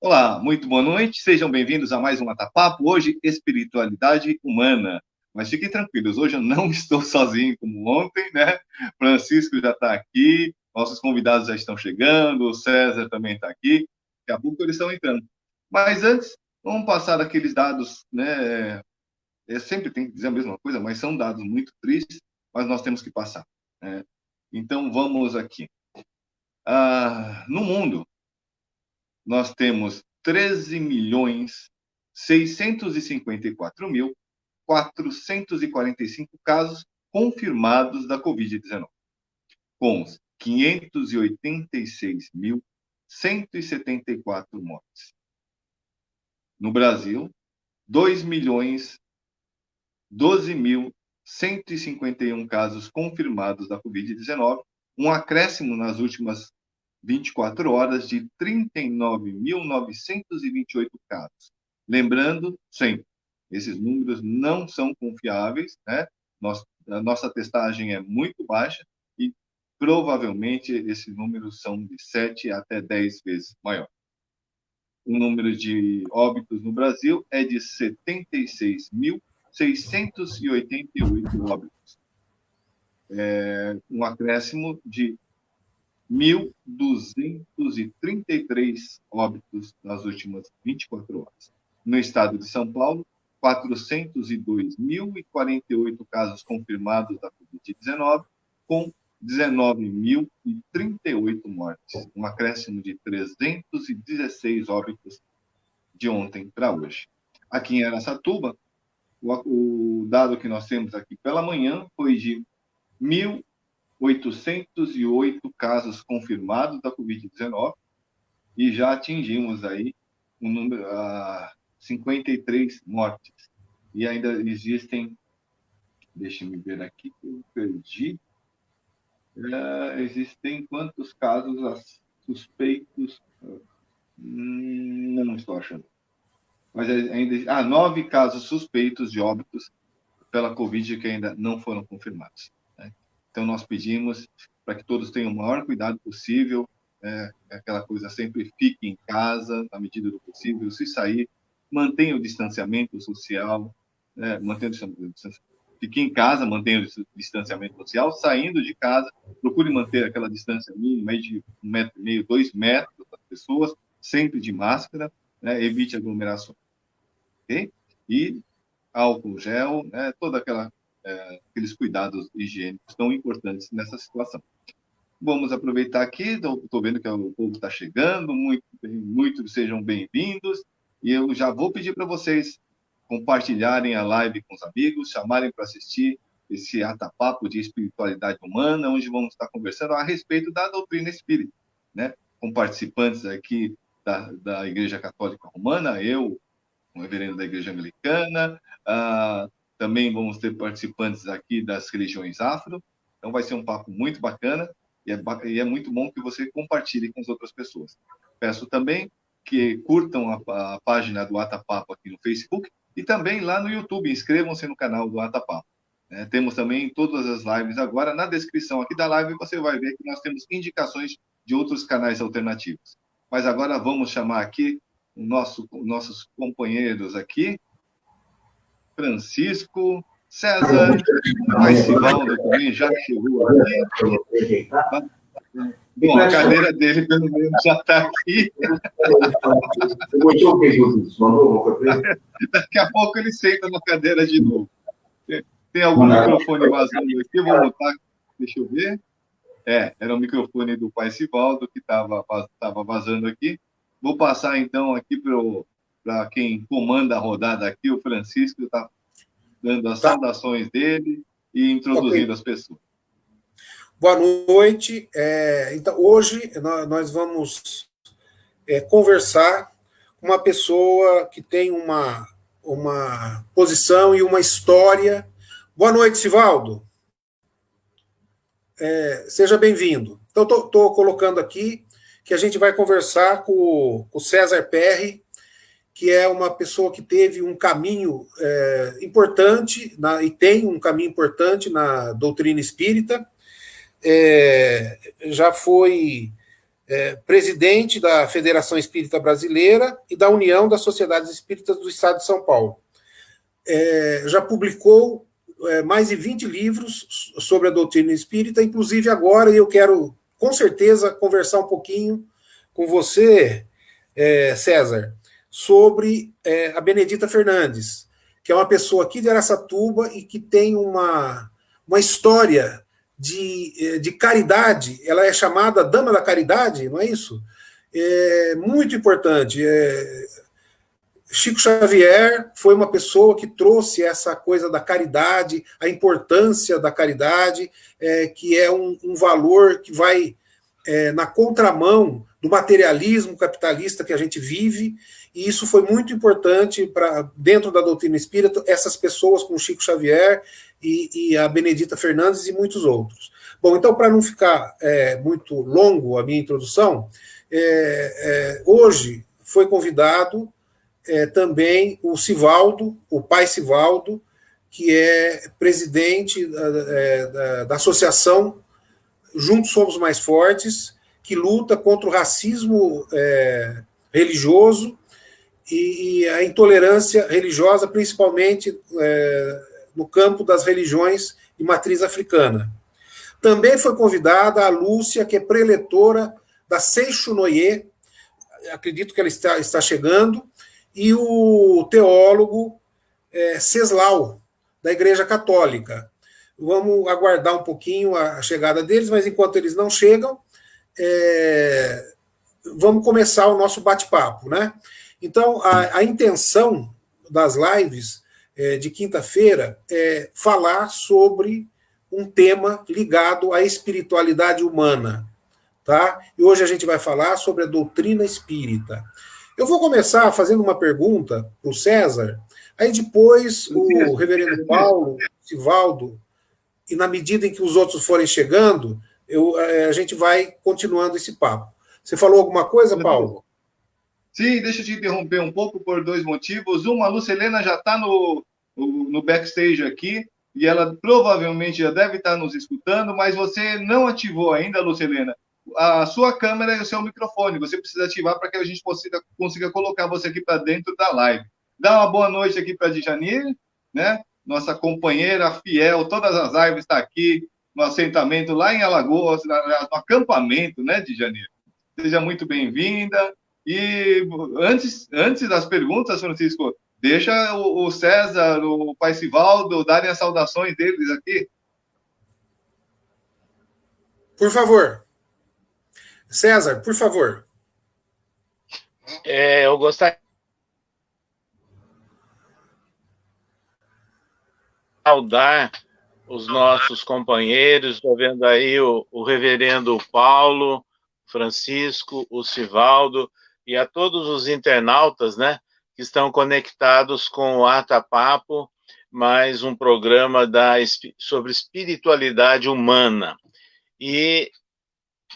Olá, muito boa noite, sejam bem-vindos a mais um Atapapo, hoje espiritualidade humana. Mas fiquem tranquilos, hoje eu não estou sozinho como ontem, né? Francisco já está aqui, nossos convidados já estão chegando, o César também está aqui, daqui a pouco eles estão entrando. Mas antes, vamos passar aqueles dados, né? Sempre tem que dizer a mesma coisa, mas são dados muito tristes, mas nós temos que passar, né? Então vamos aqui. No mundo, nós temos 13.654.445 casos confirmados da Covid-19, com 586.174 mortes. No Brasil, 2.012.151 casos confirmados da Covid-19, um acréscimo nas últimas 24 horas de 39.928 casos. Lembrando, sempre, esses números não são confiáveis, né? A nossa testagem é muito baixa e provavelmente esses números são de 7 até 10 vezes maior. O número de óbitos no Brasil é de 76.688 óbitos. Um acréscimo de 1.233 óbitos nas últimas 24 horas. No estado de São Paulo, 402.048 casos confirmados da Covid-19, com 19.038 mortes, um acréscimo de 316 óbitos de ontem para hoje. Aqui em Araçatuba, o dado que nós temos aqui pela manhã foi de 1.808 casos confirmados da Covid-19 e já atingimos aí um número, 53 mortes. E ainda existem, deixe-me ver aqui que eu perdi, existem quantos casos suspeitos? Não estou achando. Mas ainda 9 casos suspeitos de óbitos pela Covid que ainda não foram confirmados. Né? Então, nós pedimos para que todos tenham o maior cuidado possível, aquela coisa, sempre fique em casa, na medida do possível, se sair, mantenha o distanciamento social, fique em casa, mantenha o distanciamento social, saindo de casa, procure manter aquela distância mínima de 1,5 metro, 2 metros das pessoas, sempre de máscara, né? Evite aglomerações. Okay? E álcool gel, né? Aqueles cuidados higiênicos tão importantes nessa situação. Vamos aproveitar aqui, estou vendo que o povo está chegando, muito sejam bem-vindos, e eu já vou pedir para vocês compartilharem a live com os amigos, chamarem para assistir esse Atapapo de espiritualidade humana, onde vamos estar conversando a respeito da doutrina espírita, né? Com participantes aqui da Igreja Católica Romana, eu, um reverendo da Igreja Anglicana, também vamos ter participantes aqui das religiões afro, então vai ser um papo muito bacana e é muito bom que você compartilhe com as outras pessoas. Peço também que curtam a página do Atapapo aqui no Facebook e também lá no YouTube, inscrevam-se no canal do Atapapo. Temos também todas as lives agora, na descrição aqui da live você vai ver que nós temos indicações de outros canais alternativos. Mas agora vamos chamar aqui nossos companheiros aqui, Francisco, César, Paisivaldo também já chegou aqui. Bom, a cadeira dele, pelo menos, já está aqui. Daqui a pouco ele senta na cadeira de novo. Tem algum microfone vazando aqui? Eu vou botar, deixa eu ver. Era o microfone do Paisivaldo que estava vazando aqui. Vou passar, então, aqui para quem comanda a rodada aqui, o Francisco está dando as saudações dele e introduzindo as pessoas. Boa noite. Então, hoje nós vamos conversar com uma pessoa que tem uma posição e uma história. Boa noite, Sivaldo. Seja bem-vindo. Então, estou colocando aqui que a gente vai conversar com o César Perry, que é uma pessoa que teve um caminho importante, e tem um caminho importante na doutrina espírita. Já foi presidente da Federação Espírita Brasileira e da União das Sociedades Espíritas do Estado de São Paulo. Já publicou mais de 20 livros sobre a doutrina espírita, inclusive agora eu quero, com certeza, conversar um pouquinho com você, César, sobre a Benedita Fernandes, que é uma pessoa aqui de Araçatuba e que tem uma história de caridade. Ela é chamada Dama da Caridade, não é isso? É muito importante. Chico Xavier foi uma pessoa que trouxe essa coisa da caridade, a importância da caridade, que é um valor que vai na contramão do materialismo capitalista que a gente vive, e isso foi muito importante para dentro da doutrina espírita, essas pessoas como Chico Xavier e a Benedita Fernandes e muitos outros. Bom, então, para não ficar muito longo a minha introdução, hoje foi convidado também o Sivaldo, o pai Sivaldo, que é presidente da associação Juntos Somos Mais Fortes, que luta contra o racismo religioso e a intolerância religiosa, principalmente no campo das religiões de matriz africana. Também foi convidada a Lúcia, que é preletora da Seixonoye, acredito que ela está chegando, e o teólogo Ceslau, da Igreja Católica. Vamos aguardar um pouquinho a chegada deles, mas enquanto eles não chegam, vamos começar o nosso bate-papo, né? Então, a intenção das lives de quinta-feira é falar sobre um tema ligado à espiritualidade humana, tá? E hoje a gente vai falar sobre a doutrina espírita. Eu vou começar fazendo uma pergunta para o César, aí depois o reverendo Paulo, o Sivaldo, e na medida em que os outros forem chegando, a gente vai continuando esse papo. Você falou alguma coisa, Paulo? Sim, deixa eu te interromper um pouco por dois motivos. Uma, a Lucilena já está no backstage aqui, e ela provavelmente já deve estar nos escutando, mas você não ativou ainda, Lucilena, a sua câmera e o seu microfone. Você precisa ativar para que a gente consiga colocar você aqui para dentro da live. Dá uma boa noite aqui para a Djani, né? Nossa companheira fiel, todas as lives está aqui no assentamento lá em Alagoas, no acampamento, né, Djani? Seja muito bem-vinda. E antes das perguntas, Francisco, deixa o César, o pai Sivaldo darem as saudações deles aqui. Por favor. César, por favor. Eu gostaria de saudar os nossos companheiros. Estou vendo aí o reverendo Paulo, Francisco, o Sivaldo, e a todos os internautas, né, que estão conectados com o Ata Papo, mais um programa sobre espiritualidade humana. E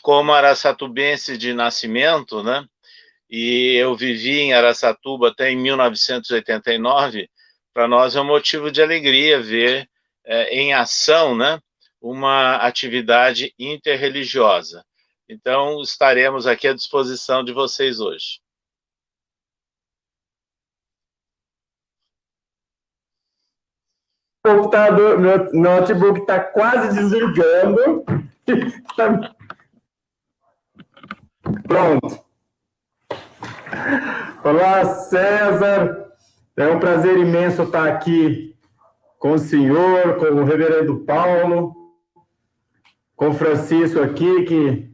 como araçatubense de nascimento, né, e eu vivi em Araçatuba até em 1989, para nós é um motivo de alegria ver em ação, né, uma atividade interreligiosa. Então, estaremos aqui à disposição de vocês hoje. O computador, meu notebook está quase desligando. Pronto. Olá, César. É um prazer imenso estar aqui com o senhor, com o reverendo Paulo, com o Francisco aqui,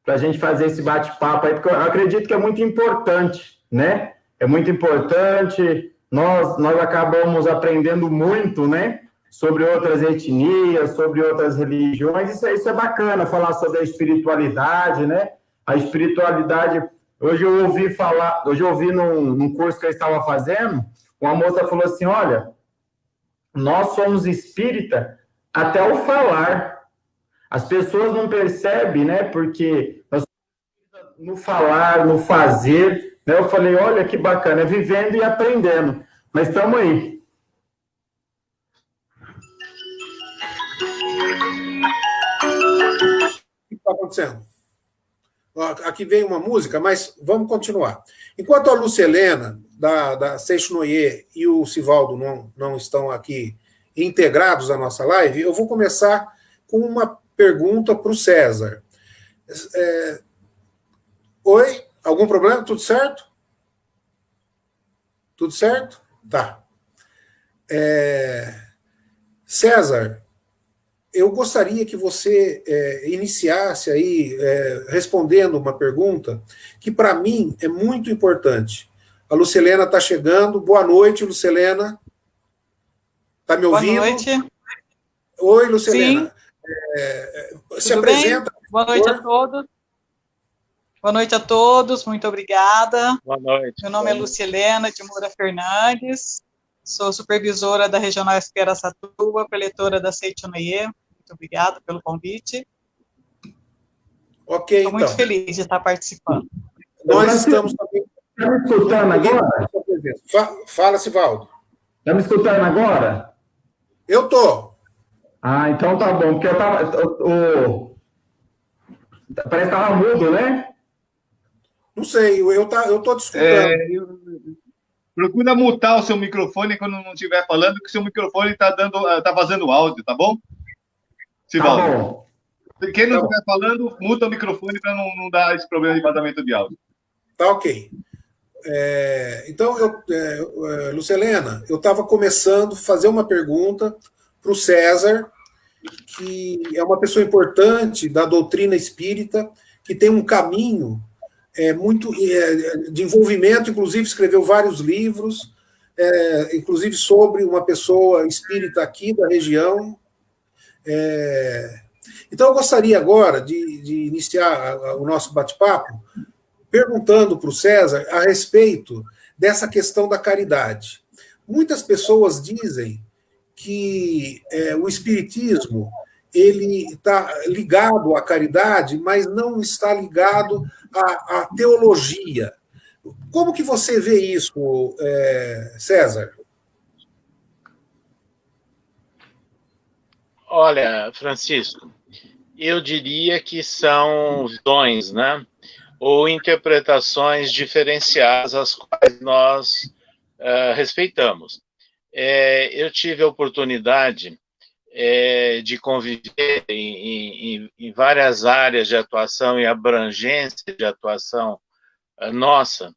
para a gente fazer esse bate-papo aí, porque eu acredito que é muito importante, né? É muito importante, nós acabamos aprendendo muito, né? Sobre outras etnias, sobre outras religiões, isso é bacana, falar sobre a espiritualidade, né? A espiritualidade, hoje eu ouvi num curso que eu estava fazendo, uma moça falou assim, olha, nós somos espírita até o falar. As pessoas não percebem, né? Porque nós no falar, no fazer, né? Eu falei, olha que bacana, é vivendo e aprendendo. Mas estamos aí. O que está acontecendo? Aqui veio uma música, mas vamos continuar. Enquanto a Lucelena, da Seixonoye, e o Sivaldo não estão aqui integrados à nossa live, eu vou começar com uma pergunta para o César. Oi? Algum problema? Tudo certo? Tudo certo? Tá. César, eu gostaria que você iniciasse aí respondendo uma pergunta que, para mim, é muito importante. A Lucilena está chegando. Boa noite, Lucilena. Está me ouvindo? Boa noite. Oi, Lucilena. Sim. Se apresenta. Boa noite a todos. Boa noite a todos, muito obrigada. Boa noite. Meu nome é Lucilena de Moura Fernandes, sou supervisora da Regional Espiraçatuba, preletora da Seixonoye. Muito obrigada pelo convite. Ok, Estou muito feliz de estar participando. Nós estamos também... Está me escutando agora? Fala, Sivaldo. Está me escutando agora? Eu estou. Ah, então tá bom, porque eu tava... Parece que estava mudo, né? Não sei, eu estou discutindo. Procura mutar o seu microfone quando não estiver falando, que o seu microfone está fazendo áudio, tá bom? Sivaldo. Tá bom. Quem não estiver falando, muta o microfone para não dar esse problema de vazamento de áudio. Tá ok. Então, Lucelena, eu estava começando a fazer uma pergunta para o César, que é uma pessoa importante da doutrina espírita, que tem um caminho muito de envolvimento, inclusive escreveu vários livros, inclusive sobre uma pessoa espírita aqui da região. Então, eu gostaria agora de iniciar o nosso bate-papo perguntando para o César a respeito dessa questão da caridade. Muitas pessoas dizem que o espiritismo ele está ligado à caridade, mas não está ligado à teologia. Como que você vê isso, César? Olha, Francisco, eu diria que são visões, né? Ou interpretações diferenciadas, as quais nós respeitamos. Eu tive a oportunidade de conviver em várias áreas de atuação e abrangência de atuação nossa,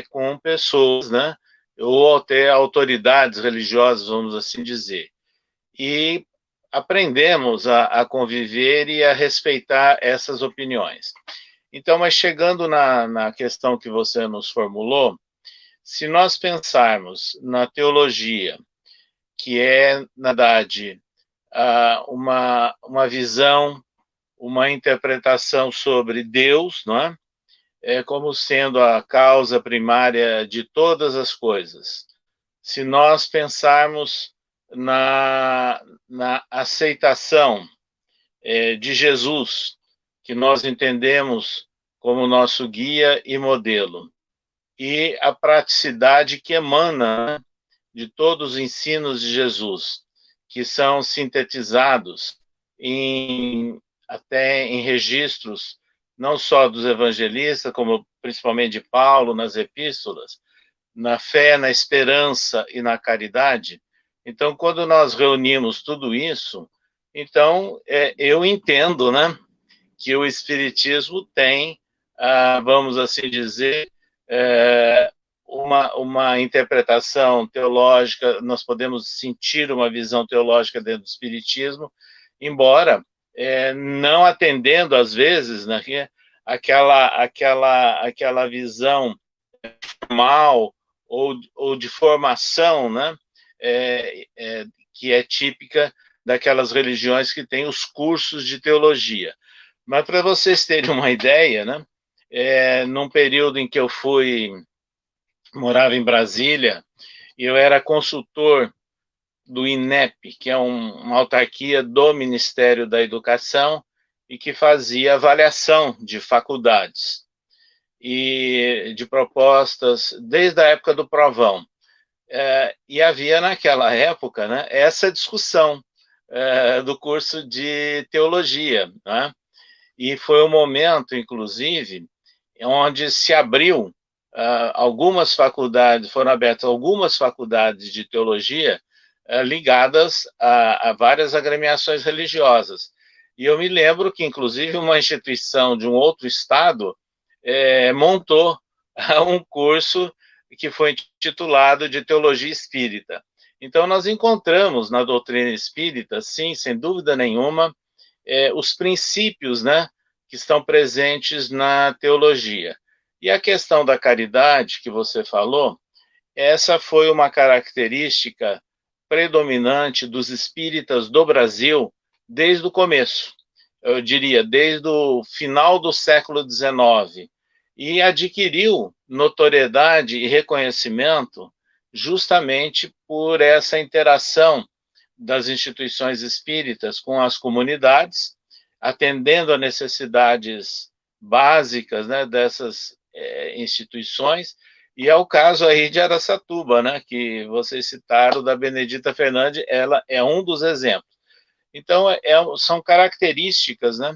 com pessoas, né? Ou até autoridades religiosas, vamos assim dizer. E aprendemos a conviver e a respeitar essas opiniões. Então, mas chegando na questão que você nos formulou, se nós pensarmos na teologia, que é, na verdade, uma visão, uma interpretação sobre Deus, não é? Como sendo a causa primária de todas as coisas. Se nós pensarmos na aceitação de Jesus, que nós entendemos como nosso guia e modelo, e a praticidade que emana de todos os ensinos de Jesus, que são sintetizados até em registros não só dos evangelistas, como principalmente de Paulo nas epístolas, na fé, na esperança e na caridade. Então, quando nós reunimos tudo isso, então eu entendo, né, que o Espiritismo tem, vamos assim dizer, uma interpretação teológica, nós podemos sentir uma visão teológica dentro do Espiritismo, embora não atendendo, às vezes, né, aquela visão formal ou de formação, né, que é típica daquelas religiões que têm os cursos de teologia. Mas para vocês terem uma ideia, né, num período em que eu morava em Brasília, e eu era consultor do INEP, que é uma autarquia do Ministério da Educação e que fazia avaliação de faculdades e de propostas desde a época do Provão. E havia naquela época, né, essa discussão do curso de teologia, né? e foi um momento, inclusive, onde se abriu algumas faculdades, foram abertas algumas faculdades de teologia ligadas a várias agremiações religiosas. E eu me lembro que, inclusive, uma instituição de um outro estado montou um curso que foi intitulado de Teologia Espírita. Então, nós encontramos na doutrina espírita, sim, sem dúvida nenhuma, os princípios, né, que estão presentes na teologia. E a questão da caridade que você falou, essa foi uma característica predominante dos espíritas do Brasil desde o começo, eu diria, desde o final do século XIX, e adquiriu notoriedade e reconhecimento justamente por essa interação das instituições espíritas com as comunidades, atendendo a necessidades básicas, né, dessas instituições, e é o caso aí de Araçatuba, né, que vocês citaram, da Benedita Fernandes, ela é um dos exemplos. Então, são características, né,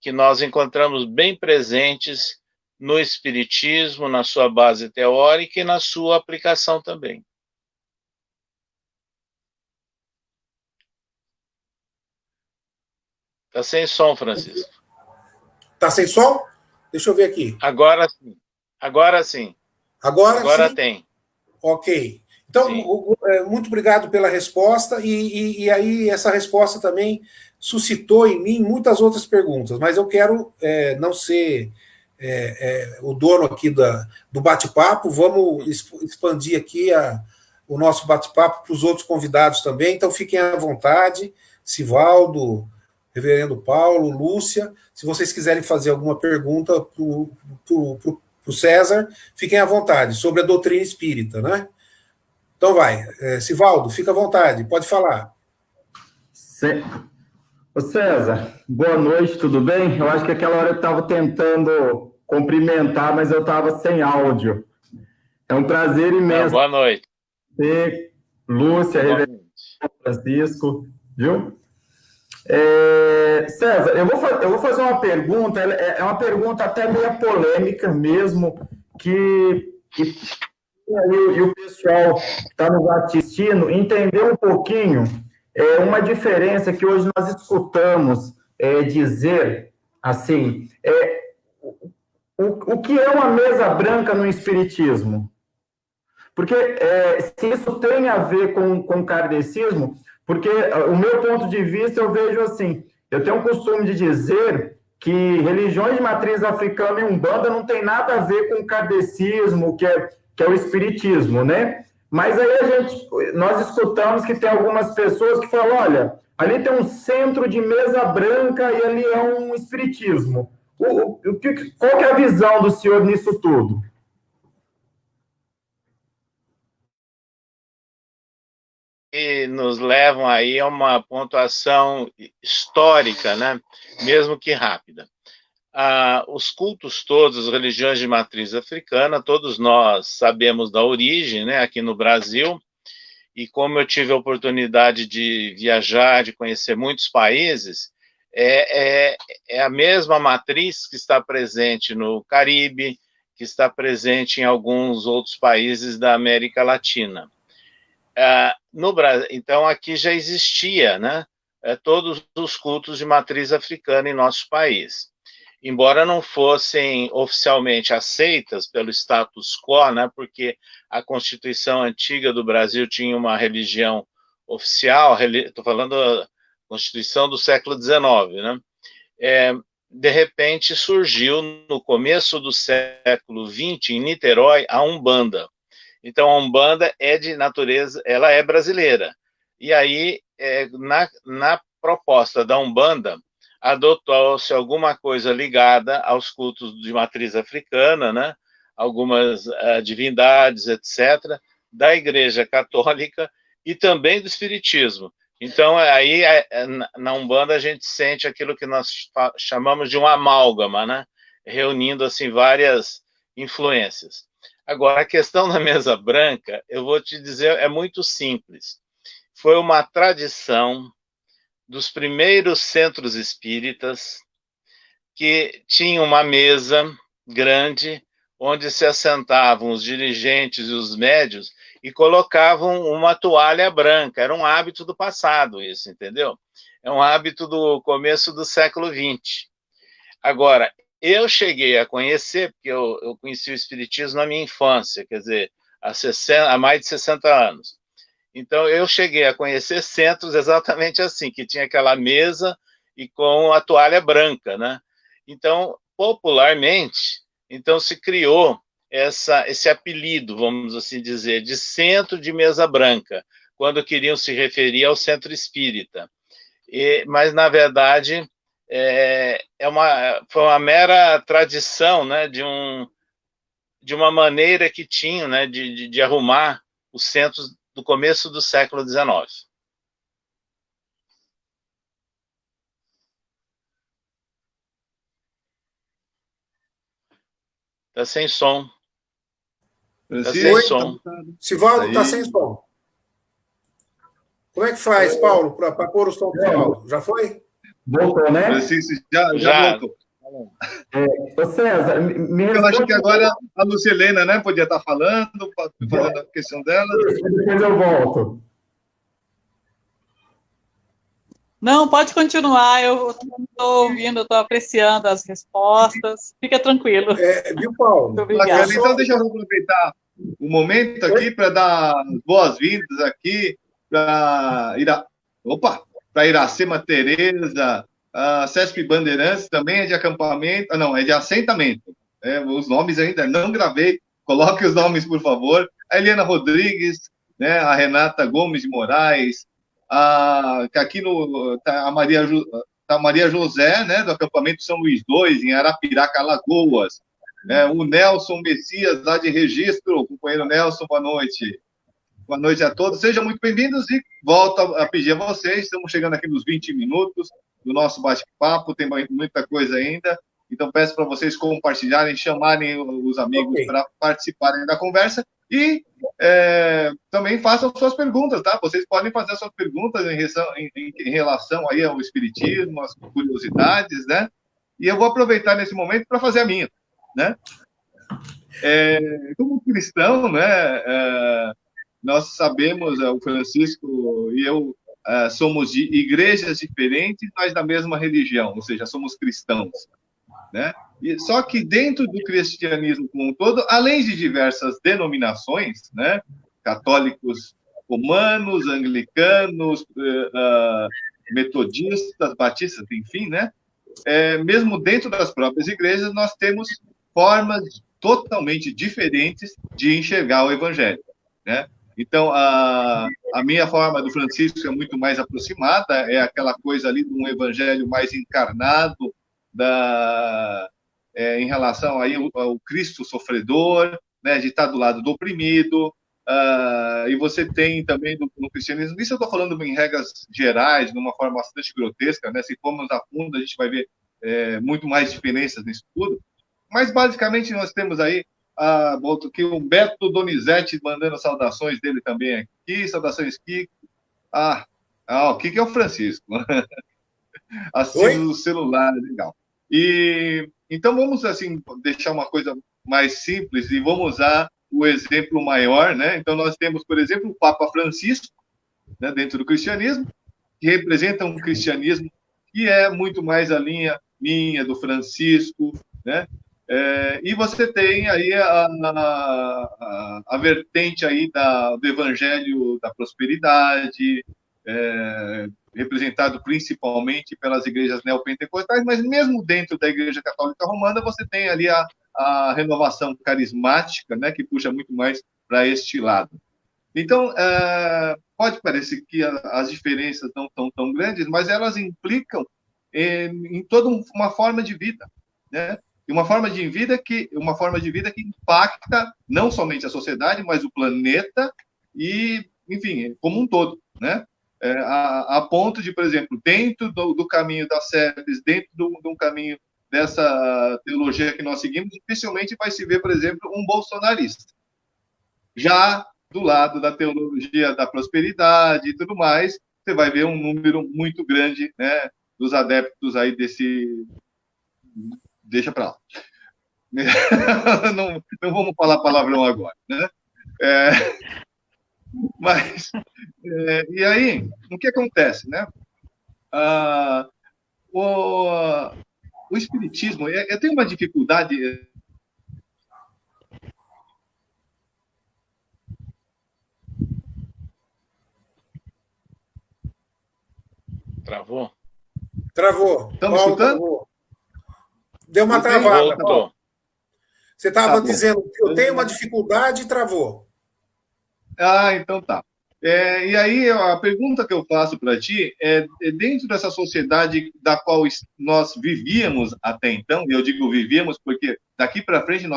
que nós encontramos bem presentes no Espiritismo, na sua base teórica e na sua aplicação também. Está sem som, Francisco. Está sem som? Deixa eu ver aqui. Agora sim. Agora sim. Agora sim? Tem. Ok. Então, muito obrigado pela resposta, e aí essa resposta também suscitou em mim muitas outras perguntas, mas eu quero não ser o dono aqui do bate-papo, vamos expandir aqui o nosso bate-papo para os outros convidados também, então fiquem à vontade, Sivaldo, Reverendo Paulo, Lúcia, se vocês quiserem fazer alguma pergunta para o César, fiquem à vontade, sobre a doutrina espírita, né? Então vai, Sivaldo, fica à vontade, pode falar. Ô César, boa noite, tudo bem? Eu acho que aquela hora eu estava tentando cumprimentar, mas eu estava sem áudio. É um prazer imenso. Boa noite. Ter Lúcia, Reverendo Francisco, viu? César, eu vou fazer uma pergunta, é uma pergunta até meio polêmica mesmo, que e o pessoal que está nos assistindo entender um pouquinho uma diferença que hoje nós escutamos dizer assim, o que é uma mesa branca no Espiritismo? Porque se isso tem a ver com o kardecismo, porque o meu ponto de vista eu vejo assim, eu tenho o costume de dizer que religiões de matriz africana e umbanda não tem nada a ver com o kardecismo, que é o espiritismo, né? Mas aí nós escutamos que tem algumas pessoas que falam, olha, ali tem um centro de mesa branca e ali é um espiritismo. Qual que é a visão do senhor nisso tudo? E nos levam aí a uma pontuação histórica, né? Mesmo que rápida. Os cultos todos, as religiões de matriz africana, todos nós sabemos da origem, né? Aqui no Brasil, e como eu tive a oportunidade de viajar, de conhecer muitos países, é a mesma matriz que está presente no Caribe, que está presente em alguns outros países da América Latina. No Brasil, então, aqui já existia, né, todos os cultos de matriz africana em nosso país. Embora não fossem oficialmente aceitas pelo status quo, né, porque a Constituição antiga do Brasil tinha uma religião oficial, estou falando da Constituição do século XIX, né, de repente surgiu no começo do século XX, em Niterói, a Umbanda. Então, a Umbanda é de natureza, ela é brasileira. E aí, na proposta da Umbanda, adotou-se alguma coisa ligada aos cultos de matriz africana, né? Algumas divindades, etc., da Igreja Católica e também do Espiritismo. Então, aí, na Umbanda, a gente sente aquilo que nós chamamos de um amálgama, né? Reunindo, assim, várias influências. Agora, a questão da mesa branca, eu vou te dizer, é muito simples. Foi uma tradição dos primeiros centros espíritas que tinha uma mesa grande onde se assentavam os dirigentes e os médios e colocavam uma toalha branca. Era um hábito do passado isso, entendeu? É um hábito do começo do século XX. Agora, eu cheguei a conhecer, porque eu conheci o Espiritismo na minha infância, quer dizer, há mais de 60 anos. Então, eu cheguei a conhecer centros exatamente assim, que tinha aquela mesa e com a toalha branca, né? Então, popularmente, então se criou esse apelido, vamos assim dizer, de centro de mesa branca, quando queriam se referir ao centro espírita. Mas, na verdade, foi uma mera tradição, né, de uma maneira que tinham, né, de arrumar os centros do começo do século XIX. Está sem som. Está sem som. Sivaldo está sem som. Como é que faz, Paulo, para pôr o som do Sivaldo? Já foi? Voltou, né? Francisco, já voltou. Ô César, eu acho que agora a Lucilena, né, podia estar falando, fazendo a questão dela. Depois eu volto. Não, pode continuar, eu estou ouvindo, estou apreciando as respostas. Fica tranquilo. Viu, Paulo? Muito obrigada. Então, deixa eu aproveitar o momento aqui para dar boas-vindas aqui para Iracema Tereza, a CESP Bandeirantes também é de acampamento, não, é de assentamento. Os nomes ainda não gravei, coloque os nomes, por favor. A Eliana Rodrigues, né, a Renata Gomes de Moraes, aqui a Maria José, né, do acampamento São Luís II, em Arapiraca, Alagoas. O Nelson Messias, lá de Registro, companheiro Nelson, boa noite. Boa noite a todos, sejam muito bem-vindos e volto a pedir a vocês, estamos chegando aqui nos 20 minutos do nosso bate-papo, tem muita coisa ainda, então peço para vocês compartilharem, chamarem os amigos para participarem da conversa e também façam suas perguntas, tá? Vocês podem fazer suas perguntas em relação aí ao espiritismo, às curiosidades, né? E eu vou aproveitar nesse momento para fazer a minha, né? Como cristão, né? Nós sabemos, o Francisco e eu somos de igrejas diferentes, mas da mesma religião, ou seja, somos cristãos, né? Só que dentro do cristianismo como um todo, além de diversas denominações, né? Católicos romanos, anglicanos, metodistas, batistas, enfim, né? Mesmo dentro das próprias igrejas, nós temos formas totalmente diferentes de enxergar o evangelho, né? Então, a minha forma do Francisco é muito mais aproximada, é aquela coisa ali de um evangelho mais encarnado, em relação aí ao Cristo sofredor, né, de estar do lado do oprimido, e você tem também no cristianismo, isso eu estou falando em regras gerais, de uma forma bastante grotesca, né, se formos a fundo a gente vai ver muito mais diferenças nisso tudo, mas basicamente nós temos aí volto aqui o Humberto Donizete mandando saudações dele também aqui, saudações Kiko. O Kiko é o Francisco. Assino no celular, legal. Então vamos assim deixar uma coisa mais simples e vamos usar o exemplo maior, né? Então nós temos, por exemplo, o Papa Francisco, né, dentro do cristianismo, que representa um cristianismo que é muito mais a linha minha, do Francisco, né? E você tem aí a vertente aí do Evangelho da Prosperidade, representado principalmente pelas igrejas neopentecostais, mas mesmo dentro da Igreja Católica Romana você tem ali a renovação carismática, né, que puxa muito mais para este lado. Então, pode parecer que as diferenças não são tão grandes, mas elas implicam em toda uma forma de vida, né? E uma forma de vida que impacta não somente a sociedade, mas o planeta e, enfim, como um todo, né? A ponto de, por exemplo, dentro do caminho das SEPs, dentro de um caminho dessa teologia que nós seguimos, dificilmente vai se ver, por exemplo, um bolsonarista. Já do lado da teologia da prosperidade e tudo mais, você vai ver um número muito grande, né, dos adeptos aí deixa para lá. Não vamos falar palavrão agora, né? Mas, e aí, o que acontece, né? O espiritismo, eu tenho uma dificuldade... Travou? Travou. Estão me escutando? Travou. Deu uma travada. Voltou. Você estava Tá dizendo que eu tenho uma dificuldade e travou. Então tá. E aí, a pergunta que eu faço para ti é dentro dessa sociedade da qual nós vivíamos até então, e eu digo vivíamos porque daqui para frente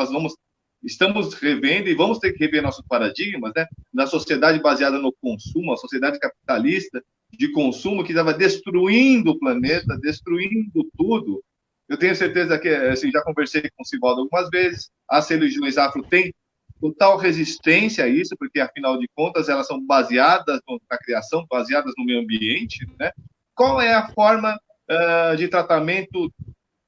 estamos revendo e vamos ter que rever nossos paradigmas, né? Na sociedade baseada no consumo, a sociedade capitalista de consumo que estava destruindo o planeta, destruindo tudo. Eu tenho certeza que, assim, já conversei com o Sivaldo algumas vezes, as religiões afro têm total resistência a isso, porque, afinal de contas, elas são baseadas na criação, baseadas no meio ambiente, né? Qual é a forma de tratamento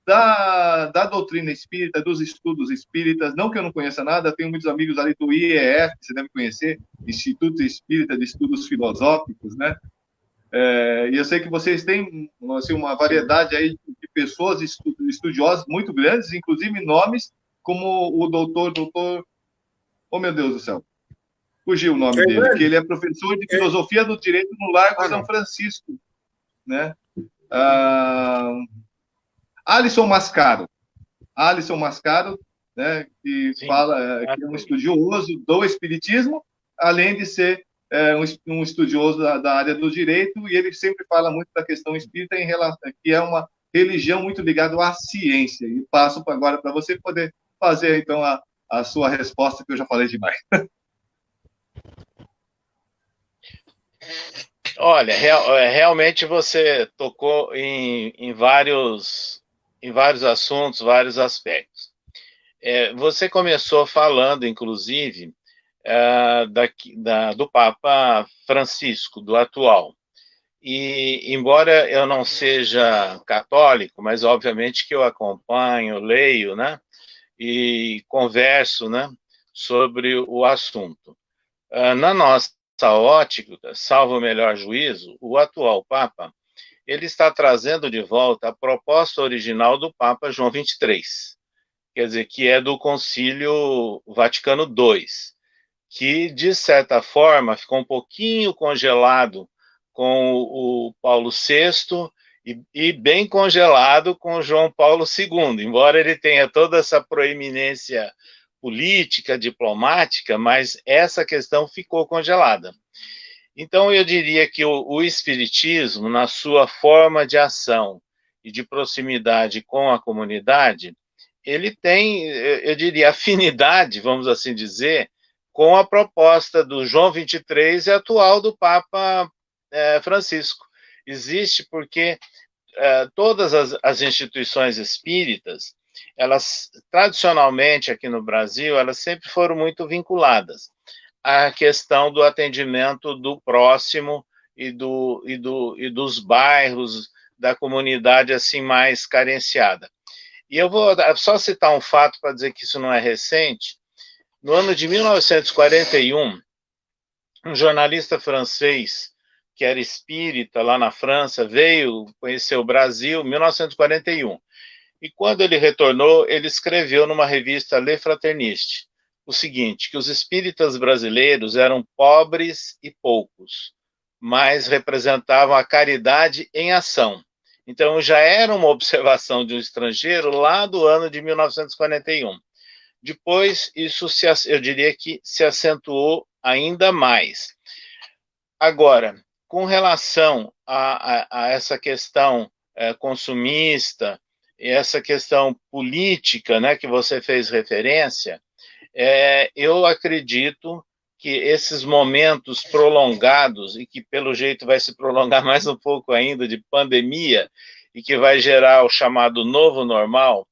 da doutrina espírita, dos estudos espíritas? Não que eu não conheça nada, tenho muitos amigos ali do IEF, que você deve conhecer, Instituto Espírita de Estudos Filosóficos, né? E eu sei que vocês têm assim, uma variedade aí de pessoas estudiosas muito grandes, inclusive nomes como o doutor, oh meu Deus do céu, fugiu o nome dele, que ele é professor de filosofia do direito no Largo São Francisco, né? Alisson Mascaro, né? Que Sim. fala que é um estudioso do espiritismo, além de ser um estudioso da área do direito, e ele sempre fala muito da questão espírita em relação que é uma religião muito ligada à ciência. E passo agora para você poder fazer então a sua resposta, que eu já falei demais. Olha, realmente você tocou em vários assuntos, vários aspectos. Você começou falando, inclusive, do Papa Francisco, do atual. E, embora eu não seja católico, mas obviamente que eu acompanho, leio, né, e converso, né, sobre o assunto. Na nossa ótica, salvo o melhor juízo, o atual Papa, ele está trazendo de volta a proposta original do Papa João XXIII, quer dizer, que é do Concílio Vaticano II, que, de certa forma, ficou um pouquinho congelado com o Paulo VI e bem congelado com o João Paulo II, embora ele tenha toda essa proeminência política, diplomática, mas essa questão ficou congelada. Então, eu diria que o Espiritismo, na sua forma de ação e de proximidade com a comunidade, ele tem, eu diria, afinidade, vamos assim dizer, com a proposta do João XXIII e atual do Papa Francisco. Existe porque todas as instituições espíritas, elas, tradicionalmente aqui no Brasil, elas sempre foram muito vinculadas à questão do atendimento do próximo e dos bairros, da comunidade assim mais carenciada. E eu vou só citar um fato para dizer que isso não é recente. No ano de 1941, um jornalista francês, que era espírita lá na França, veio conhecer o Brasil em 1941. E quando ele retornou, ele escreveu numa revista Le Fraterniste o seguinte, que os espíritas brasileiros eram pobres e poucos, mas representavam a caridade em ação. Então, já era uma observação de um estrangeiro lá do ano de 1941. Depois, isso eu diria que se acentuou ainda mais. Agora, com relação a essa questão consumista, e essa questão política, né, que você fez referência, eu acredito que esses momentos prolongados, e que pelo jeito vai se prolongar mais um pouco ainda, de pandemia, e que vai gerar o chamado novo normal,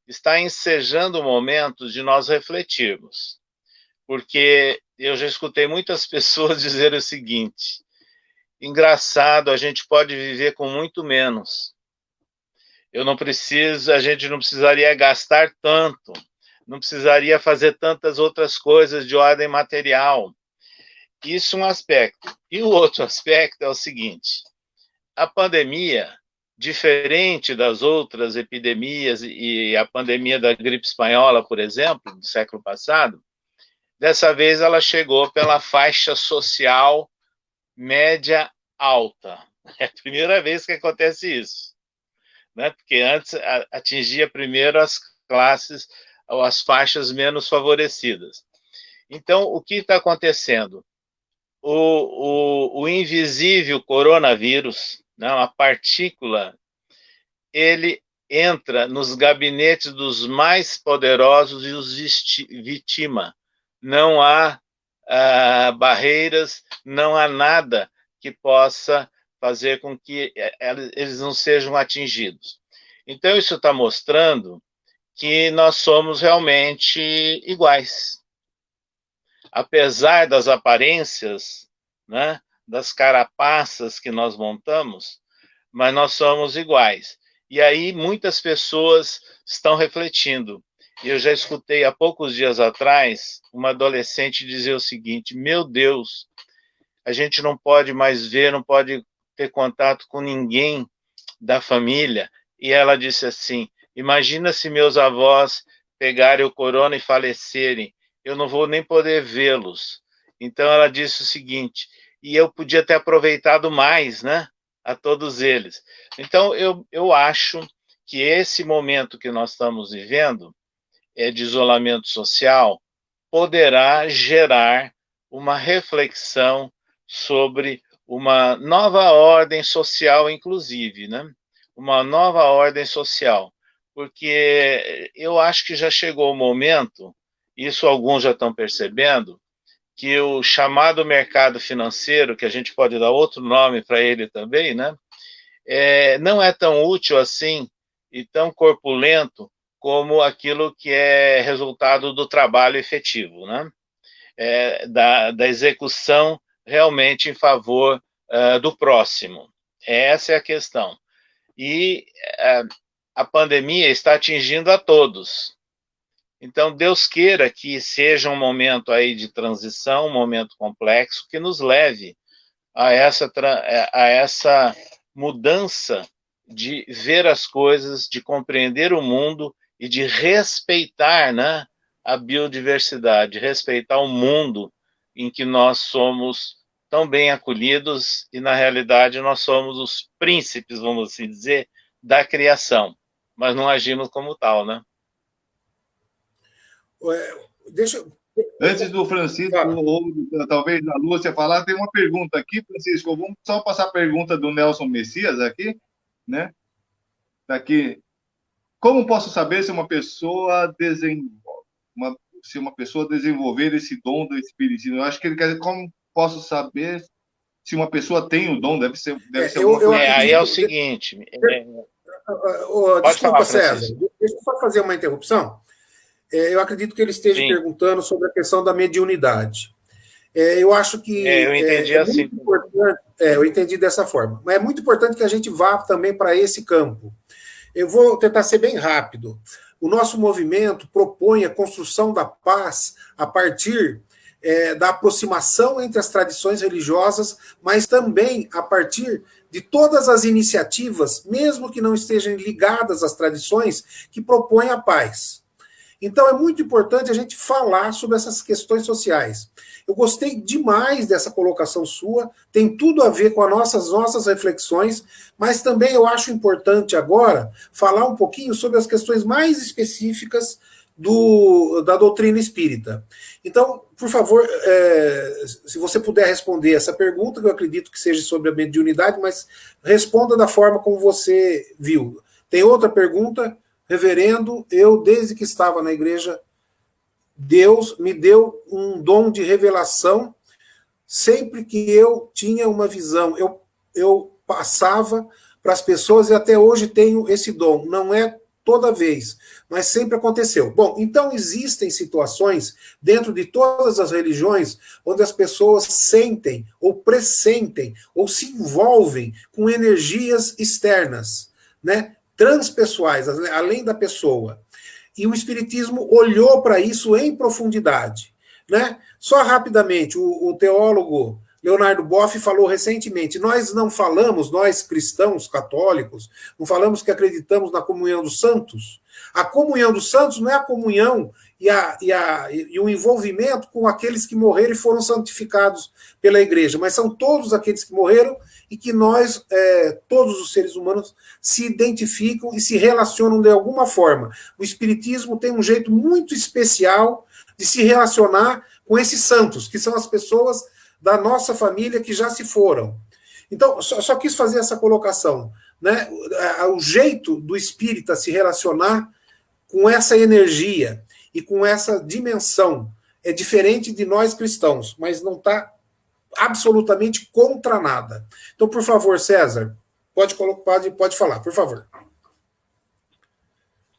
está ensejando momentos de nós refletirmos. Porque eu já escutei muitas pessoas dizer o seguinte, engraçado, a gente pode viver com muito menos. a gente não precisaria gastar tanto, não precisaria fazer tantas outras coisas de ordem material. Isso é um aspecto. E o outro aspecto é o seguinte: a pandemia, diferente das outras epidemias e a pandemia da gripe espanhola, por exemplo, do século passado, dessa vez ela chegou pela faixa social média alta. É a primeira vez que acontece isso, né? Porque antes atingia primeiro as classes ou as faixas menos favorecidas. Então, o que está acontecendo? O invisível coronavírus, né, uma partícula, ele entra nos gabinetes dos mais poderosos e os vitima. Não há barreiras, não há nada que possa fazer com que eles não sejam atingidos. Então, isso está mostrando que nós somos realmente iguais. Apesar das aparências, né, das carapaças que nós montamos, mas nós somos iguais. E aí muitas pessoas estão refletindo. Eu já escutei há poucos dias atrás uma adolescente dizer o seguinte: meu Deus, a gente não pode mais ver, não pode ter contato com ninguém da família. E ela disse assim: imagina se meus avós pegarem o corona e falecerem, eu não vou nem poder vê-los. Então ela disse o seguinte: e eu podia ter aproveitado mais, né, a todos eles. Então eu acho que esse momento que nós estamos vivendo de isolamento social poderá gerar uma reflexão sobre uma nova ordem social, inclusive, né? Uma nova ordem social, porque eu acho que já chegou o momento, isso alguns já estão percebendo, que o chamado mercado financeiro, que a gente pode dar outro nome para ele também, né? Não é tão útil assim e tão corpulento como aquilo que é resultado do trabalho efetivo, né? Da execução realmente em favor do próximo. Essa é a questão. E a pandemia está atingindo a todos. Então, Deus queira que seja um momento aí de transição, um momento complexo, que nos leve a essa mudança de ver as coisas, de compreender o mundo e de respeitar, né, a biodiversidade, respeitar o mundo em que nós somos tão bem acolhidos e, na realidade, nós somos os príncipes, vamos assim dizer, da criação, mas não agimos como tal, né? Antes do Francisco, ou talvez da Lúcia falar, tem uma pergunta aqui, Francisco. Vamos só passar a pergunta do Nelson Messias aqui, né? Tá aqui. Como posso saber se uma pessoa desenvolver esse dom do espiritismo? Eu acho que ele quer dizer, como posso saber se uma pessoa tem o dom? Deve ser aí é o seguinte. Desculpa, César. Deixa eu só fazer uma interrupção. Eu acredito que ele esteja perguntando sobre a questão da mediunidade. Eu acho que eu entendi assim. Muito importante, eu entendi dessa forma. Mas é muito importante que a gente vá também para esse campo. Eu vou tentar ser bem rápido. O nosso movimento propõe a construção da paz a partir da aproximação entre as tradições religiosas, mas também a partir de todas as iniciativas, mesmo que não estejam ligadas às tradições, que propõem a paz. Então, é muito importante a gente falar sobre essas questões sociais. Eu gostei demais dessa colocação sua, tem tudo a ver com as nossas reflexões, mas também eu acho importante agora falar um pouquinho sobre as questões mais específicas da doutrina espírita. Então, por favor, se você puder responder essa pergunta, que eu acredito que seja sobre a mediunidade, mas responda da forma como você viu. Tem outra pergunta? Reverendo, eu, desde que estava na igreja, Deus me deu um dom de revelação. Sempre que eu tinha uma visão, eu passava para as pessoas e até hoje tenho esse dom. Não é toda vez, mas sempre aconteceu. Bom, então existem situações dentro de todas as religiões onde as pessoas sentem ou pressentem ou se envolvem com energias externas, né? transpessoais, além da pessoa. E o Espiritismo olhou para isso em profundidade, né? Só rapidamente, o teólogo Leonardo Boff falou recentemente, nós não falamos, nós cristãos católicos, não falamos que acreditamos na comunhão dos santos. A comunhão dos santos não é a comunhão e o envolvimento com aqueles que morreram e foram santificados pela igreja, mas são todos aqueles que morreram e que nós, todos os seres humanos, se identificam e se relacionam de alguma forma. O Espiritismo tem um jeito muito especial de se relacionar com esses santos, que são as pessoas da nossa família que já se foram. Então, só quis fazer essa colocação, né? O jeito do espírita se relacionar com essa energia e com essa dimensão é diferente de nós cristãos, mas não está absolutamente contra nada. Então, por favor, César, pode falar, por favor.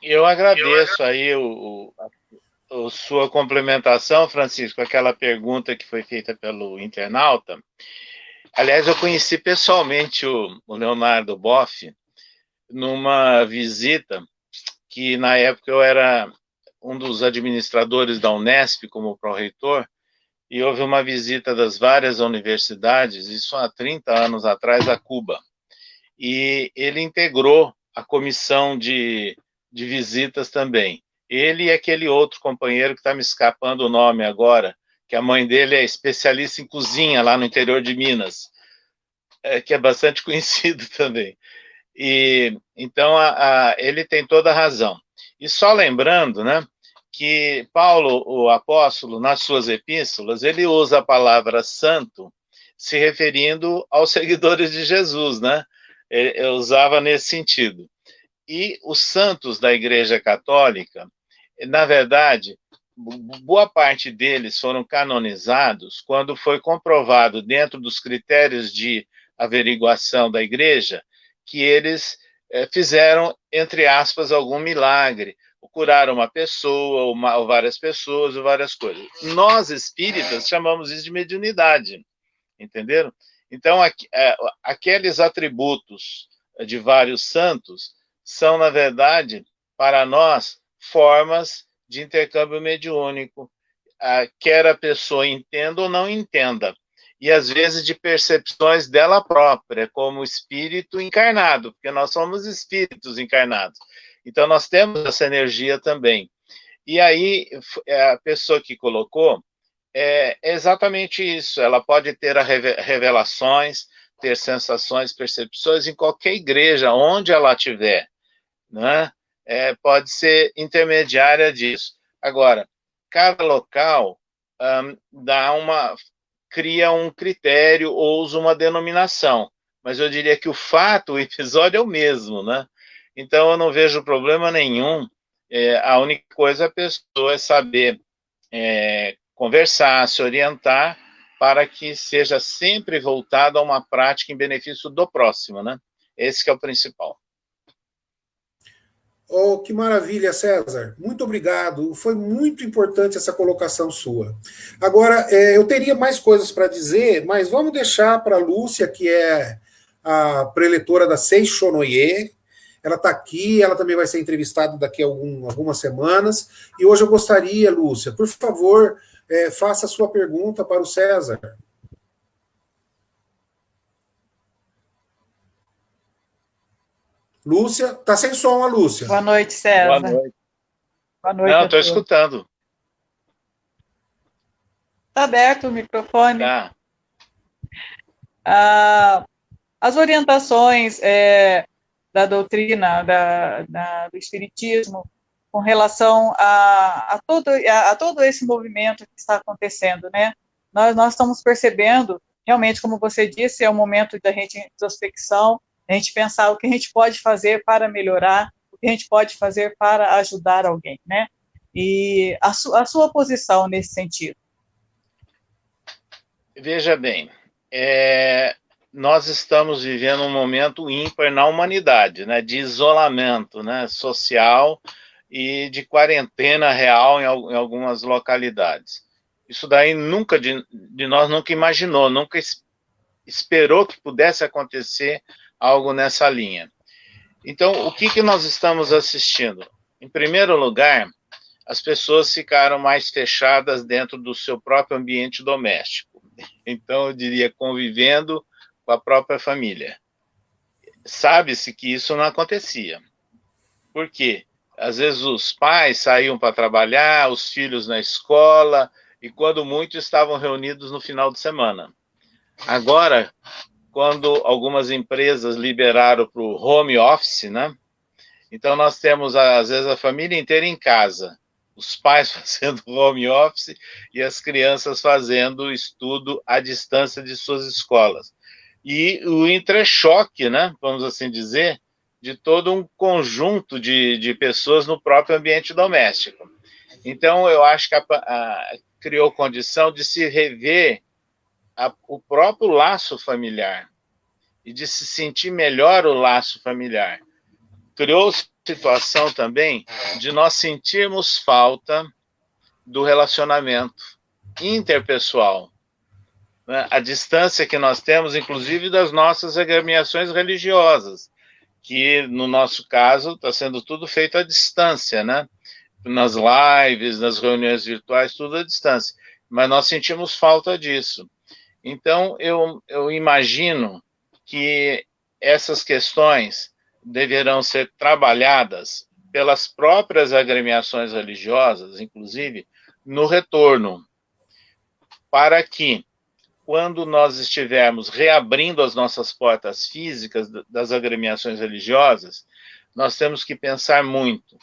Eu agradeço aí a sua complementação, Francisco, aquela pergunta que foi feita pelo internauta. Aliás, eu conheci pessoalmente o Leonardo Boff numa visita que, na época, eu era um dos administradores da Unesp como pró-reitor, e houve uma visita das várias universidades, isso há 30 anos atrás, a Cuba. E ele integrou a comissão de visitas também. Ele e aquele outro companheiro que está me escapando o nome agora, que a mãe dele é especialista em cozinha lá no interior de Minas, que é bastante conhecido também. E então ele tem toda a razão. E só lembrando, né, que Paulo, o apóstolo, nas suas epístolas, ele usa a palavra santo se referindo aos seguidores de Jesus, né? Ele usava nesse sentido. E os santos da Igreja Católica, na verdade, boa parte deles foram canonizados quando foi comprovado, dentro dos critérios de averiguação da Igreja, que eles fizeram, entre aspas, algum milagre, ou curaram uma pessoa, ou várias pessoas, ou várias coisas. Nós, espíritas, chamamos isso de mediunidade, entenderam? Então, aqueles atributos de vários santos são, na verdade, para nós, formas de intercâmbio mediúnico, quer a pessoa entenda ou não entenda, e às vezes de percepções dela própria, como espírito encarnado, porque nós somos espíritos encarnados. Então, nós temos essa energia também. E aí, a pessoa que colocou é exatamente isso. Ela pode ter revelações, ter sensações, percepções em qualquer igreja, onde ela estiver, né? Pode ser intermediária disso. Agora, cada local cria um critério ou usa uma denominação, mas eu diria que o fato, o episódio é o mesmo, né? Então, eu não vejo problema nenhum. A única coisa a pessoa é saber conversar, se orientar, para que seja sempre voltado a uma prática em benefício do próximo, né? Esse que é o principal. Oh, que maravilha, César. Muito obrigado. Foi muito importante essa colocação sua. Agora, eu teria mais coisas para dizer, mas vamos deixar para a Lúcia, que é a preletora da Seixonoye. Ela está aqui, ela também vai ser entrevistada daqui a algumas semanas. E hoje eu gostaria, Lúcia, por favor, faça a sua pergunta para o César. Lúcia, tá sem som a Lúcia. Boa noite, César. Boa noite. Boa noite. Não, estou escutando. Está aberto o microfone. Tá. As orientações da doutrina do Espiritismo com relação a todo esse movimento que está acontecendo, né? Nós estamos percebendo, realmente, como você disse, é um momento da gente introspecção, a gente pensar o que a gente pode fazer para melhorar, o que a gente pode fazer para ajudar alguém, né? E a sua posição nesse sentido. Veja bem, nós estamos vivendo um momento ímpar na humanidade, né, de isolamento, né, social e de quarentena real em algumas localidades. Isso daí nunca de nós nunca imaginou, nunca esperou que pudesse acontecer algo nessa linha. Então, o que nós estamos assistindo? Em primeiro lugar, as pessoas ficaram mais fechadas dentro do seu próprio ambiente doméstico. Então, eu diria, convivendo com a própria família. Sabe-se que isso não acontecia. Por quê? Às vezes os pais saíam para trabalhar, os filhos na escola, e quando muito estavam reunidos no final de semana. Agora, quando algumas empresas liberaram para o home office, né? Então nós temos, às vezes, a família inteira em casa, os pais fazendo home office e as crianças fazendo estudo à distância de suas escolas. E o entrechoque, né, vamos assim dizer, de todo um conjunto de pessoas no próprio ambiente doméstico. Então, eu acho que criou condição de se rever o próprio laço familiar e de se sentir melhor o laço familiar. Criou situação também de nós sentirmos falta do relacionamento interpessoal, né? A distância que nós temos, inclusive das nossas agremiações religiosas, que no nosso caso está sendo tudo feito à distância, né? Nas lives, nas reuniões virtuais, tudo à distância. Mas nós sentimos falta disso. Então, eu imagino que essas questões deverão ser trabalhadas pelas próprias agremiações religiosas, inclusive, no retorno, para que, quando nós estivermos reabrindo as nossas portas físicas das agremiações religiosas, nós temos que pensar muito,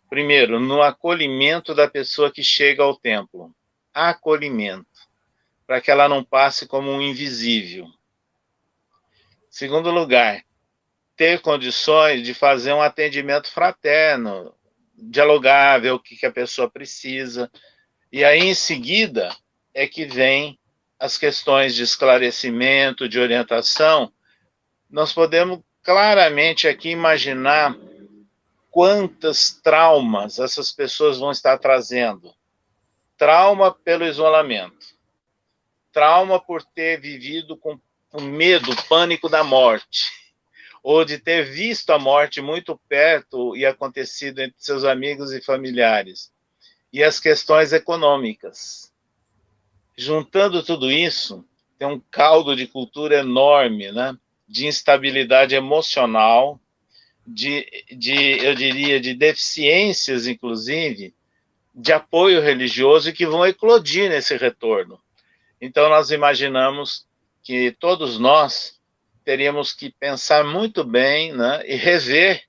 primeiro, no acolhimento da pessoa que chega ao templo. Acolhimento, para que ela não passe como um invisível. Segundo lugar, ter condições de fazer um atendimento fraterno, dialogar, ver o que a pessoa precisa. E aí, em seguida, é que vem as questões de esclarecimento, de orientação. Nós podemos claramente aqui imaginar quantas traumas essas pessoas vão estar trazendo. Trauma pelo isolamento. Trauma por ter vivido com o medo, o pânico da morte. Ou de ter visto a morte muito perto e acontecido entre seus amigos e familiares. E as questões econômicas. Juntando tudo isso, tem um caldo de cultura enorme, né? De instabilidade emocional, eu diria, de deficiências, inclusive, de apoio religioso e que vão eclodir nesse retorno. Então, nós imaginamos que todos nós teríamos que pensar muito bem, né, e rever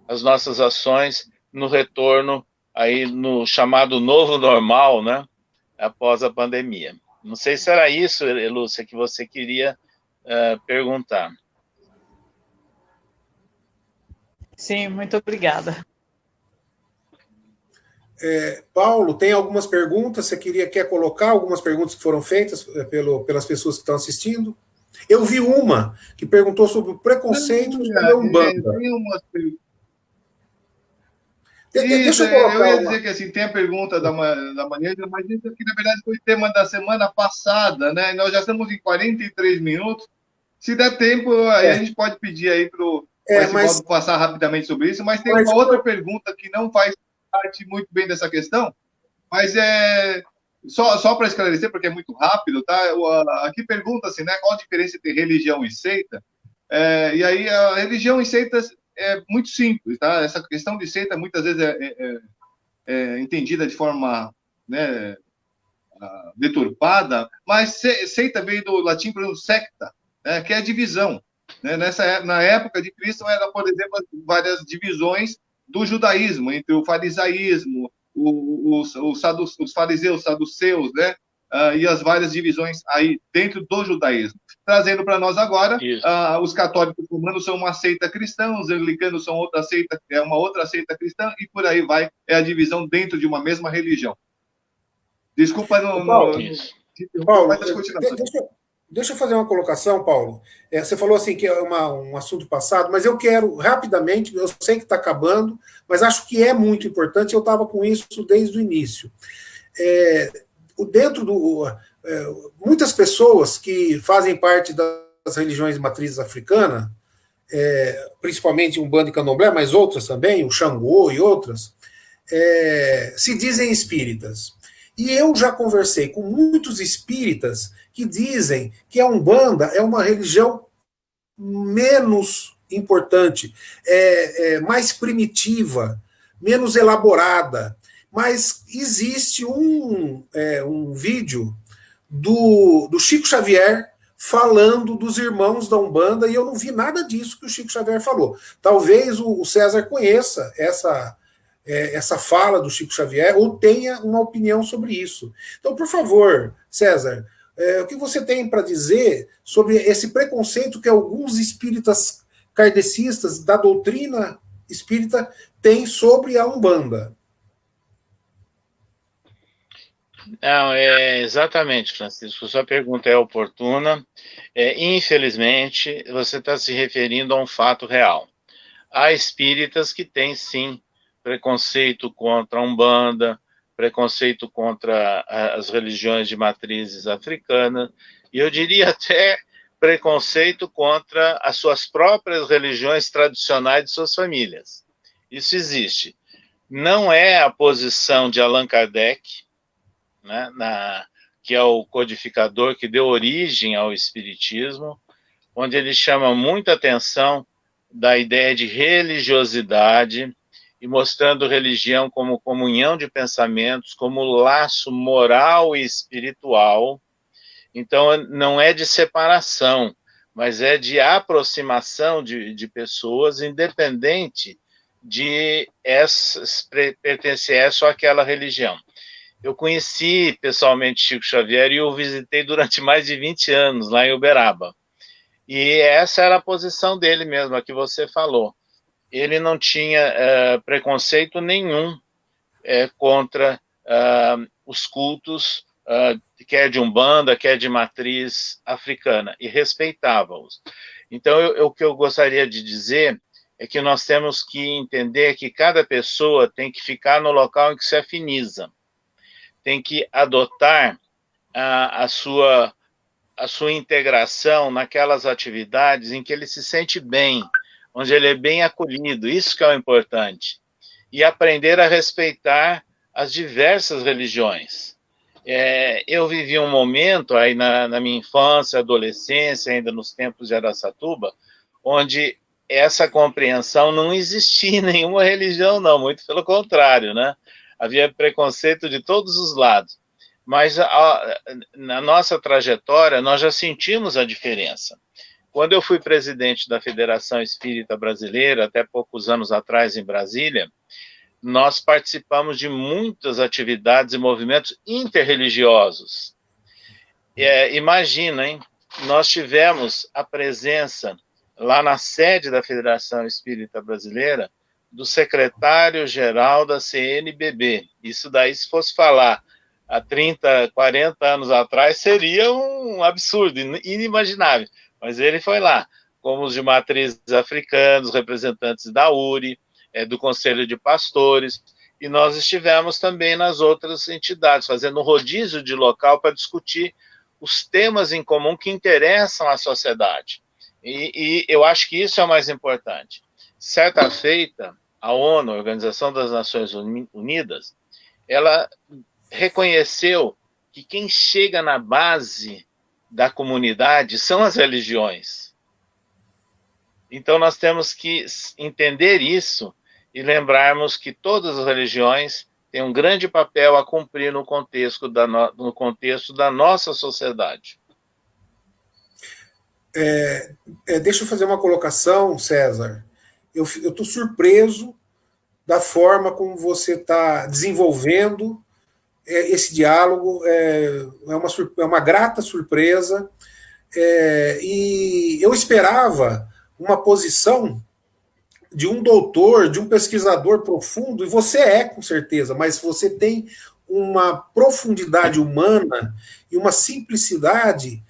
as nossas ações no retorno, aí no chamado novo normal, né, após a pandemia. Não sei se era isso, Lúcia, que você queria perguntar. Sim, muito obrigada. Paulo, tem algumas perguntas, você quer colocar algumas perguntas que foram feitas pelas pessoas que estão assistindo? Eu vi uma que perguntou sobre o preconceito sobre a Umbanda. Tem umas perguntas. Deixa eu ia dizer que assim, tem a pergunta da Manhã, mas isso aqui, na verdade, foi tema da semana passada, né? Nós já estamos em 43 minutos. Se der tempo, aí a gente pode pedir aí para o Sivaldo passar rapidamente sobre isso, mas tem uma outra pergunta que não faz parte muito bem dessa questão, mas só para esclarecer, porque é muito rápido, tá? Aqui pergunta-se, né, qual a diferença entre religião e seita? E aí, a religião e seitas é muito simples, tá? Essa questão de seita muitas vezes é entendida de forma, né, deturpada, mas seita veio do latim para secta, né, que é divisão. Né? Na época de Cristo, era, por exemplo, várias divisões do judaísmo, entre o farisaísmo, os fariseus, saduceus, né? E as várias divisões aí dentro do judaísmo. Trazendo para nós agora, os católicos romanos são uma seita cristã, os anglicanos são uma outra seita cristã, e por aí vai, é a divisão dentro de uma mesma religião. Desculpa, Paulo, mas deixa eu fazer uma colocação, Paulo. Você falou assim que é um assunto passado, mas eu quero rapidamente, eu sei que está acabando, mas acho que é muito importante, eu estava com isso desde o início. Muitas pessoas que fazem parte das religiões matrizes africanas principalmente Umbanda e Candomblé, mas outras também, o Xangô e outras, se dizem espíritas. E eu já conversei com muitos espíritas que dizem que a Umbanda é uma religião menos importante, mais primitiva, menos elaborada. Mas existe um vídeo do Chico Xavier falando dos irmãos da Umbanda, e eu não vi nada disso que o Chico Xavier falou. Talvez o César conheça essa fala do Chico Xavier ou tenha uma opinião sobre isso. Então, por favor, César, o que você tem para dizer sobre esse preconceito que alguns espíritas kardecistas da doutrina espírita têm sobre a Umbanda? Não, exatamente, Francisco. Sua pergunta é oportuna. Infelizmente, você está se referindo a um fato real. Há espíritas que têm, sim, preconceito contra a Umbanda, preconceito contra as religiões de matrizes africanas, e eu diria até preconceito contra as suas próprias religiões tradicionais de suas famílias. Isso existe. Não é a posição de Allan Kardec, né, que é o codificador que deu origem ao Espiritismo, onde ele chama muita atenção da ideia de religiosidade e mostrando religião como comunhão de pensamentos, como laço moral e espiritual. Então, não é de separação, mas é de aproximação de pessoas, independente de pertencer a essa ou aquela religião. Eu conheci pessoalmente Chico Xavier e o visitei durante mais de 20 anos lá em Uberaba. E essa era a posição dele mesmo, a que você falou. Ele não tinha preconceito nenhum contra os cultos, quer de Umbanda, quer de matriz africana, e respeitava-os. Então, o que eu gostaria de dizer é que nós temos que entender que cada pessoa tem que ficar no local em que se afiniza. Tem que adotar a sua integração naquelas atividades em que ele se sente bem, onde ele é bem acolhido, isso que é o importante. E aprender a respeitar as diversas religiões. Eu vivi um momento aí na minha infância, adolescência, ainda nos tempos de Araçatuba, onde essa compreensão não existia em nenhuma religião, não, muito pelo contrário, né? Havia preconceito de todos os lados, mas na nossa trajetória nós já sentimos a diferença. Quando eu fui presidente da Federação Espírita Brasileira, até poucos anos atrás em Brasília, nós participamos de muitas atividades e movimentos interreligiosos. Imagina, hein? Nós tivemos a presença lá na sede da Federação Espírita Brasileira do secretário-geral da CNBB. Isso daí, se fosse falar há 30, 40 anos atrás, seria um absurdo, inimaginável. Mas ele foi lá, como os de matrizes africanos, representantes da URI, do Conselho de Pastores, e nós estivemos também nas outras entidades, fazendo um rodízio de local para discutir os temas em comum que interessam à sociedade. E eu acho que isso é o mais importante. Certa feita, a ONU, a Organização das Nações Unidas, ela reconheceu que quem chega na base da comunidade são as religiões. Então nós temos que entender isso e lembrarmos que todas as religiões têm um grande papel a cumprir no contexto da nossa sociedade. Deixa eu fazer uma colocação, César. Eu estou surpreso da forma como você está desenvolvendo esse diálogo. É uma grata surpresa. E eu esperava uma posição de um doutor, de um pesquisador profundo, e você com certeza, mas você tem uma profundidade humana e uma simplicidade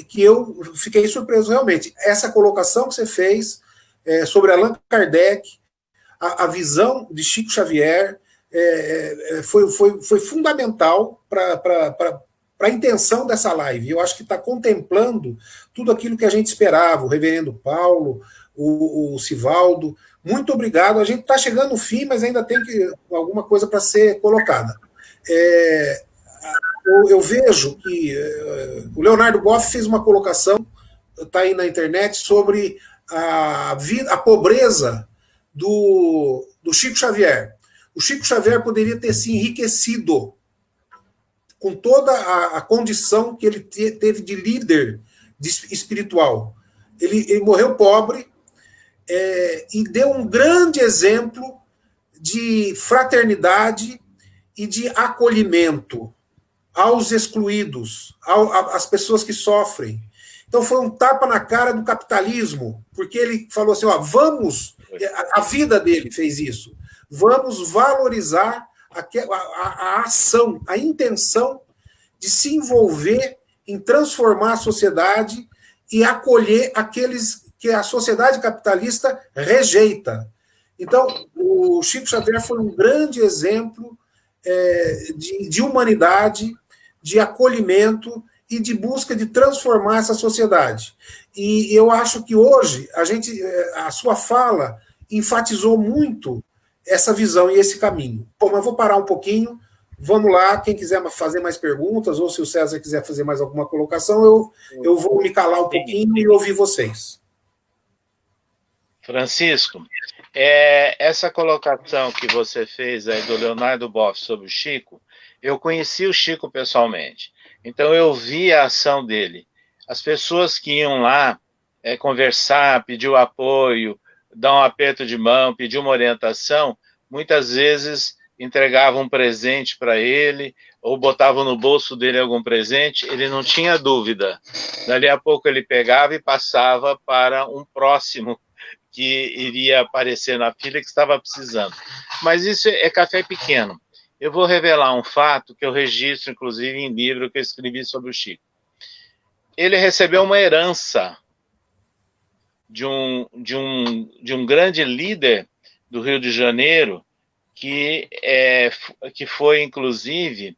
que eu fiquei surpreso realmente. Essa colocação que você fez sobre Allan Kardec, a visão de Chico Xavier, foi fundamental para para a intenção dessa live. Eu acho que está contemplando tudo aquilo que a gente esperava, o reverendo Paulo, o Sivaldo. Muito obrigado. A gente está chegando no fim, mas ainda tem alguma coisa para ser colocada. Eu vejo que o Leonardo Boff fez uma colocação, está aí na internet, sobre a pobreza do Chico Xavier. O Chico Xavier poderia ter se enriquecido com toda a condição que ele teve de líder espiritual. Ele morreu pobre e deu um grande exemplo de fraternidade e de acolhimento aos excluídos, às pessoas que sofrem. Então foi um tapa na cara do capitalismo, porque ele falou assim, a vida dele fez isso, vamos valorizar a ação, a intenção de se envolver em transformar a sociedade e acolher aqueles que a sociedade capitalista rejeita. Então, o Chico Xavier foi um grande exemplo de humanidade, de acolhimento e de busca de transformar essa sociedade. E eu acho que hoje a sua fala enfatizou muito essa visão e esse caminho. Bom, mas eu vou parar um pouquinho. Vamos lá, quem quiser fazer mais perguntas, ou se o César quiser fazer mais alguma colocação, eu vou me calar um pouquinho e ouvir vocês. Francisco, essa colocação que você fez aí do Leonardo Boff sobre o Chico, eu conheci o Chico pessoalmente, então eu vi a ação dele. As pessoas que iam lá conversar, pedir o apoio, dar um aperto de mão, pedir uma orientação, muitas vezes entregavam um presente para ele, ou botavam no bolso dele algum presente, ele não tinha dúvida. Dali a pouco ele pegava e passava para um próximo que iria aparecer na fila que estava precisando. Mas isso é café pequeno. Eu vou revelar um fato que eu registro, inclusive, em livro que eu escrevi sobre o Chico. Ele recebeu uma herança de um grande líder do Rio de Janeiro, que foi, inclusive,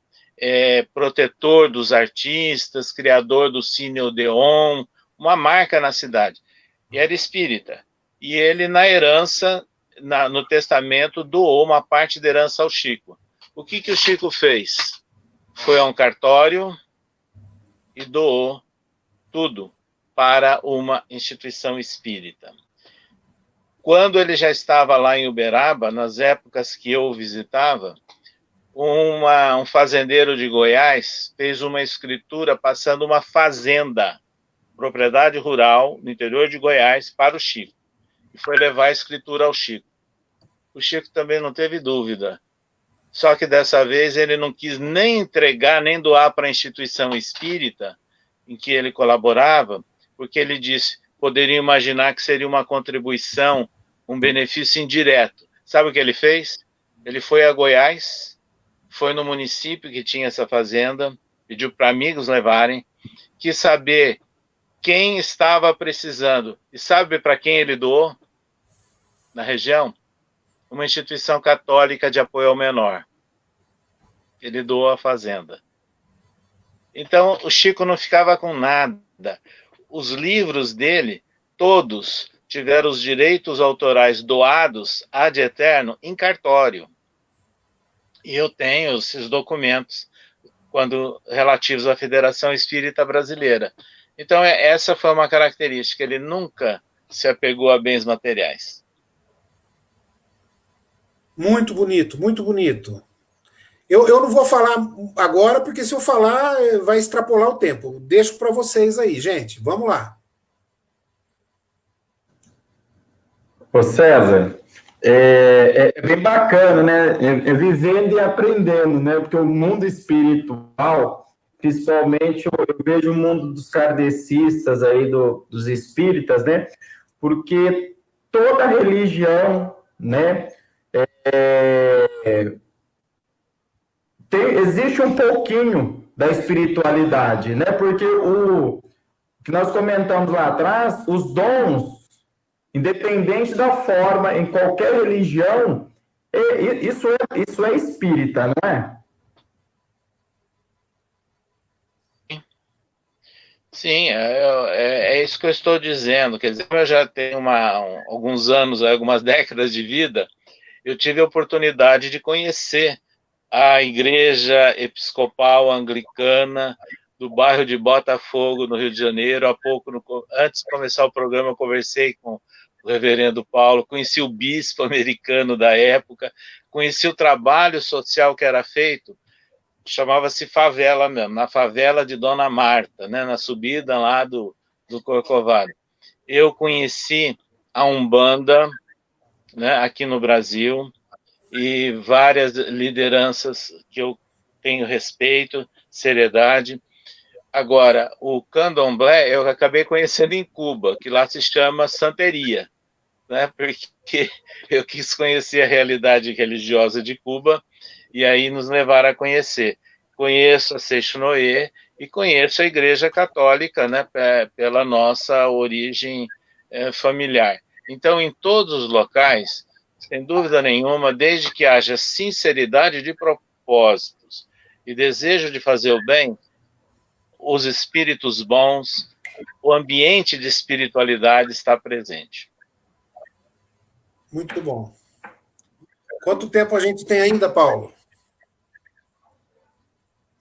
protetor dos artistas, criador do Cine Odeon, uma marca na cidade. E era espírita. E ele, na herança, no testamento, doou uma parte da herança ao Chico. O que o Chico fez? Foi a um cartório e doou tudo para uma instituição espírita. Quando ele já estava lá em Uberaba, nas épocas que eu o visitava, um fazendeiro de Goiás fez uma escritura passando uma fazenda, propriedade rural, no interior de Goiás, para o Chico. E foi levar a escritura ao Chico. O Chico também não teve dúvida. Só que dessa vez ele não quis nem entregar, nem doar para a instituição espírita em que ele colaborava, porque ele disse, poderiam imaginar que seria uma contribuição, um benefício indireto. Sabe o que ele fez? Ele foi a Goiás, foi no município que tinha essa fazenda, pediu para amigos levarem, quis saber quem estava precisando. E sabe para quem ele doou? Na região? Uma instituição católica de apoio ao menor. Ele doou a fazenda. Então, o Chico não ficava com nada. Os livros dele, todos, tiveram os direitos autorais doados ad eterno em cartório. E eu tenho esses documentos relativos à Federação Espírita Brasileira. Então, essa foi uma característica. Ele nunca se apegou a bens materiais. Muito bonito, muito bonito. Eu não vou falar agora, porque se eu falar, vai extrapolar o tempo. Deixo para vocês aí, gente. Vamos lá. Ô César, é bem bacana, né? É vivendo e aprendendo, né? Porque o mundo espiritual, principalmente, eu vejo o mundo dos kardecistas aí, dos espíritas, né? Porque toda religião, né? Existe um pouquinho da espiritualidade, né? Porque o que nós comentamos lá atrás, os dons, independente da forma, em qualquer religião, isso é espírita, não é? Sim, é isso que eu estou dizendo. Quer dizer, eu já tenho alguns anos, algumas décadas de vida, eu tive a oportunidade de conhecer a Igreja Episcopal Anglicana do bairro de Botafogo, no Rio de Janeiro. Há pouco, antes de começar o programa, eu conversei com o reverendo Paulo, conheci o bispo americano da época, conheci o trabalho social que era feito, chamava-se favela mesmo, na favela de Dona Marta, né, na subida lá do Corcovado. Eu conheci a Umbanda, né, aqui no Brasil, e várias lideranças que eu tenho respeito, seriedade. Agora, o candomblé eu acabei conhecendo em Cuba, que lá se chama santeria, né? Porque eu quis conhecer a realidade religiosa de Cuba e aí nos levaram a conhecer. Conheço a Seixonoye e conheço a Igreja Católica, né? Pela nossa origem familiar. Então, em todos os locais, sem dúvida nenhuma, desde que haja sinceridade de propósitos e desejo de fazer o bem, os espíritos bons, o ambiente de espiritualidade está presente. Muito bom. Quanto tempo a gente tem ainda, Paulo?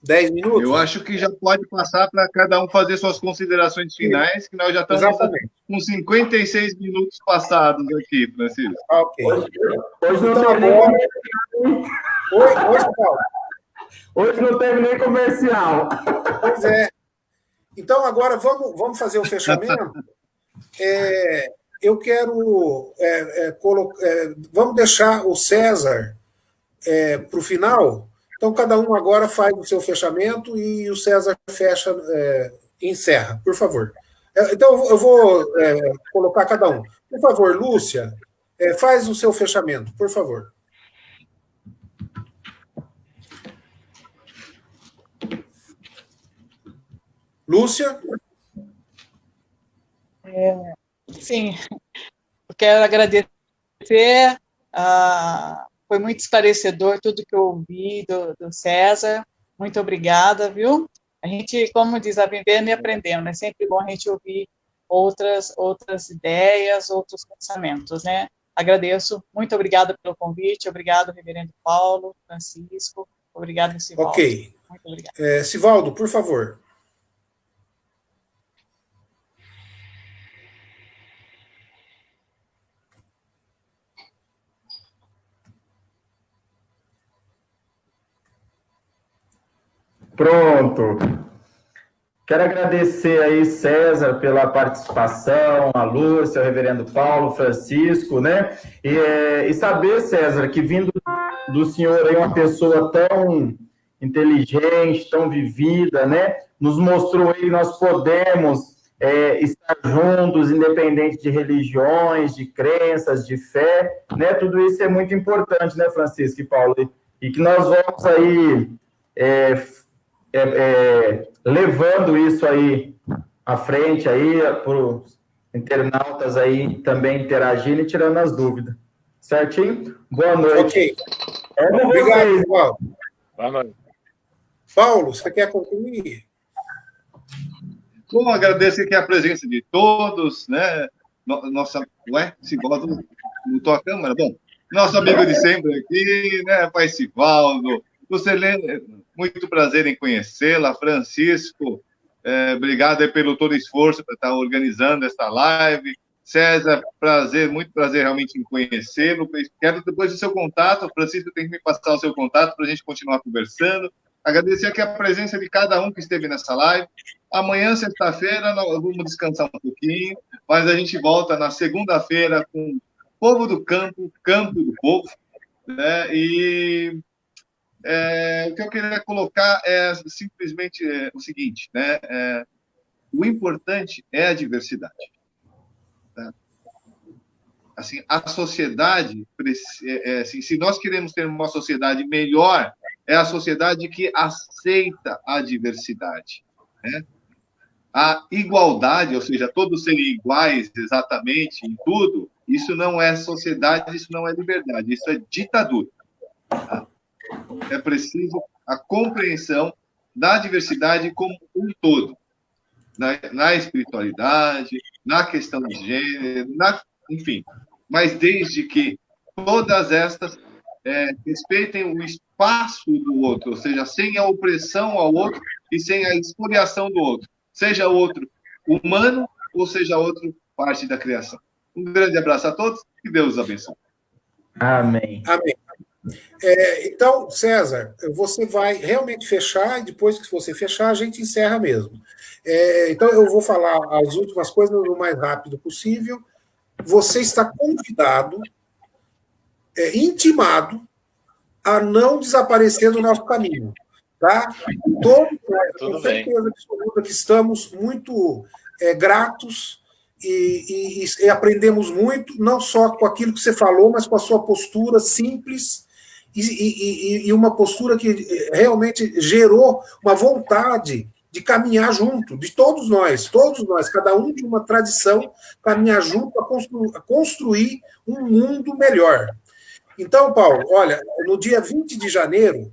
10 minutos? Eu acho que já pode passar para cada um fazer suas considerações finais, que nós já estamos com 56 minutos passados aqui, Francisco. Ok. Hoje não Então, teve nem agora... Oi, Paulo. Hoje não teve nem comercial. Pois é. Então, agora vamos fazer o fechamento. Eu quero vamos deixar o César para o final. Então, cada um agora faz o seu fechamento e o César fecha, encerra, por favor. Então, eu vou colocar cada um. Por favor, Lúcia, faz o seu fechamento, por favor. Lúcia? Sim, eu quero agradecer, foi muito esclarecedor tudo que eu ouvi do César, muito obrigada, viu? A gente, como diz, vivendo e aprendendo, é sempre bom a gente ouvir outras ideias, outros pensamentos, né? Agradeço, muito obrigada pelo convite, obrigado, reverendo Paulo, Francisco, obrigado, Sivaldo. Ok. Muito obrigado. Sivaldo, por favor. Pronto. Quero agradecer aí, César, pela participação, a Lúcia, o reverendo Paulo, Francisco, né? E saber, César, que vindo do senhor aí, uma pessoa tão inteligente, tão vivida, né? Nos mostrou aí que nós podemos estar juntos, independente de religiões, de crenças, de fé, né? Tudo isso é muito importante, né, Francisco e Paulo? E que nós vamos aí... levando isso aí à frente aí para os internautas aí também interagindo e tirando as dúvidas. Certinho? Boa noite. Ok. Obrigado, Paulo. Boa noite. Paulo, você quer concluir? Bom, agradeço aqui a presença de todos, né? Nossa, Sivaldo mutou a câmera? Bom, nosso amigo de sempre aqui, né? Pai Sivaldo, muito prazer em conhecê-la, Francisco, obrigado aí pelo todo o esforço para estar organizando esta live. César, muito prazer realmente em conhecê-lo. Quero depois do seu contato, Francisco tem que me passar o seu contato para a gente continuar conversando. Agradecer aqui a presença de cada um que esteve nessa live. Amanhã, sexta-feira, nós vamos descansar um pouquinho, mas a gente volta na segunda-feira com o povo do campo, campo do povo, né? E o que eu queria colocar é simplesmente o seguinte, né? O importante é a diversidade. Tá? Assim, a sociedade, assim, se nós queremos ter uma sociedade melhor, é a sociedade que aceita a diversidade, né? A igualdade, ou seja, todos serem iguais exatamente em tudo, isso não é sociedade, isso não é liberdade, isso é ditadura. Tá? É preciso a compreensão da diversidade como um todo. na espiritualidade, na questão de gênero, enfim. Mas desde que todas estas respeitem o espaço do outro, ou seja, sem a opressão ao outro e sem a expoliação do outro, seja outro humano ou seja outro parte da criação. Um grande abraço a todos e Deus os abençoe. Amém. Amém. Então, César, você vai realmente fechar, e depois que você fechar, a gente encerra mesmo. Então, eu vou falar as últimas coisas o mais rápido possível. Você está convidado, intimado, a não desaparecer do nosso caminho. Tá? Todos nós, com certeza absoluta, que estamos muito gratos e aprendemos muito, não só com aquilo que você falou, mas com a sua postura simples e uma postura que realmente gerou uma vontade de caminhar junto, de todos nós, cada um de uma tradição, caminhar junto a construir um mundo melhor. Então, Paulo, olha, no dia 20 de janeiro,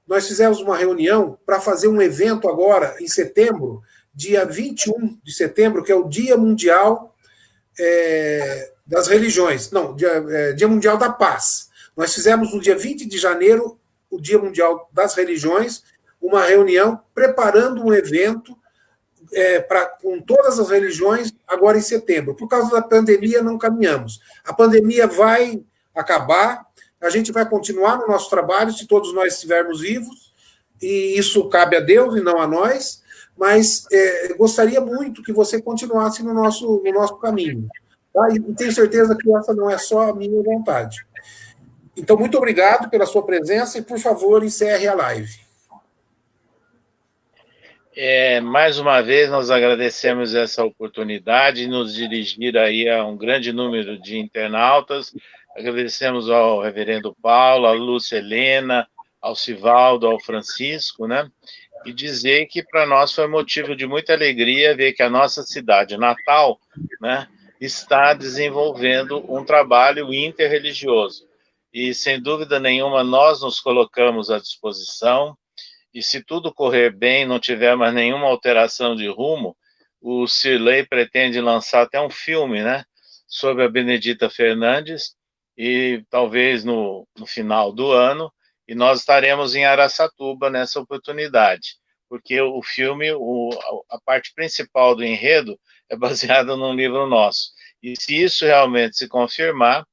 nós fizemos uma reunião para fazer um evento agora, em setembro, dia 21 de setembro, que é o Dia Mundial das Religiões. Não, Dia Mundial da Paz. Nós fizemos no dia 20 de janeiro, o Dia Mundial das Religiões, uma reunião preparando um evento com todas as religiões agora em setembro. Por causa da pandemia, não caminhamos. A pandemia vai acabar, a gente vai continuar no nosso trabalho, se todos nós estivermos vivos, e isso cabe a Deus e não a nós, mas gostaria muito que você continuasse no nosso caminho. Tá? E tenho certeza que essa não é só a minha vontade. Então, muito obrigado pela sua presença e, por favor, encerre a live. Mais uma vez, nós agradecemos essa oportunidade de nos dirigir aí a um grande número de internautas. Agradecemos ao reverendo Paulo, à Lúcia Helena, ao Sivaldo, ao Francisco, né? E dizer que para nós foi motivo de muita alegria ver que a nossa cidade natal, né, está desenvolvendo um trabalho interreligioso. E, sem dúvida nenhuma, nós nos colocamos à disposição. E se tudo correr bem, não tiver mais nenhuma alteração de rumo, o Cirlei pretende lançar até um filme, né, sobre a Benedita Fernandes, e talvez no final do ano, e nós estaremos em Araçatuba nessa oportunidade, porque o filme, a parte principal do enredo é baseada num livro nosso. E se isso realmente se confirmar,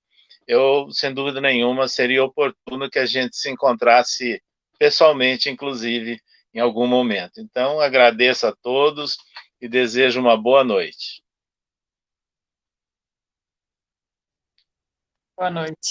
sem dúvida nenhuma, seria oportuno que a gente se encontrasse pessoalmente, inclusive, em algum momento. Então, agradeço a todos e desejo uma boa noite. Boa noite.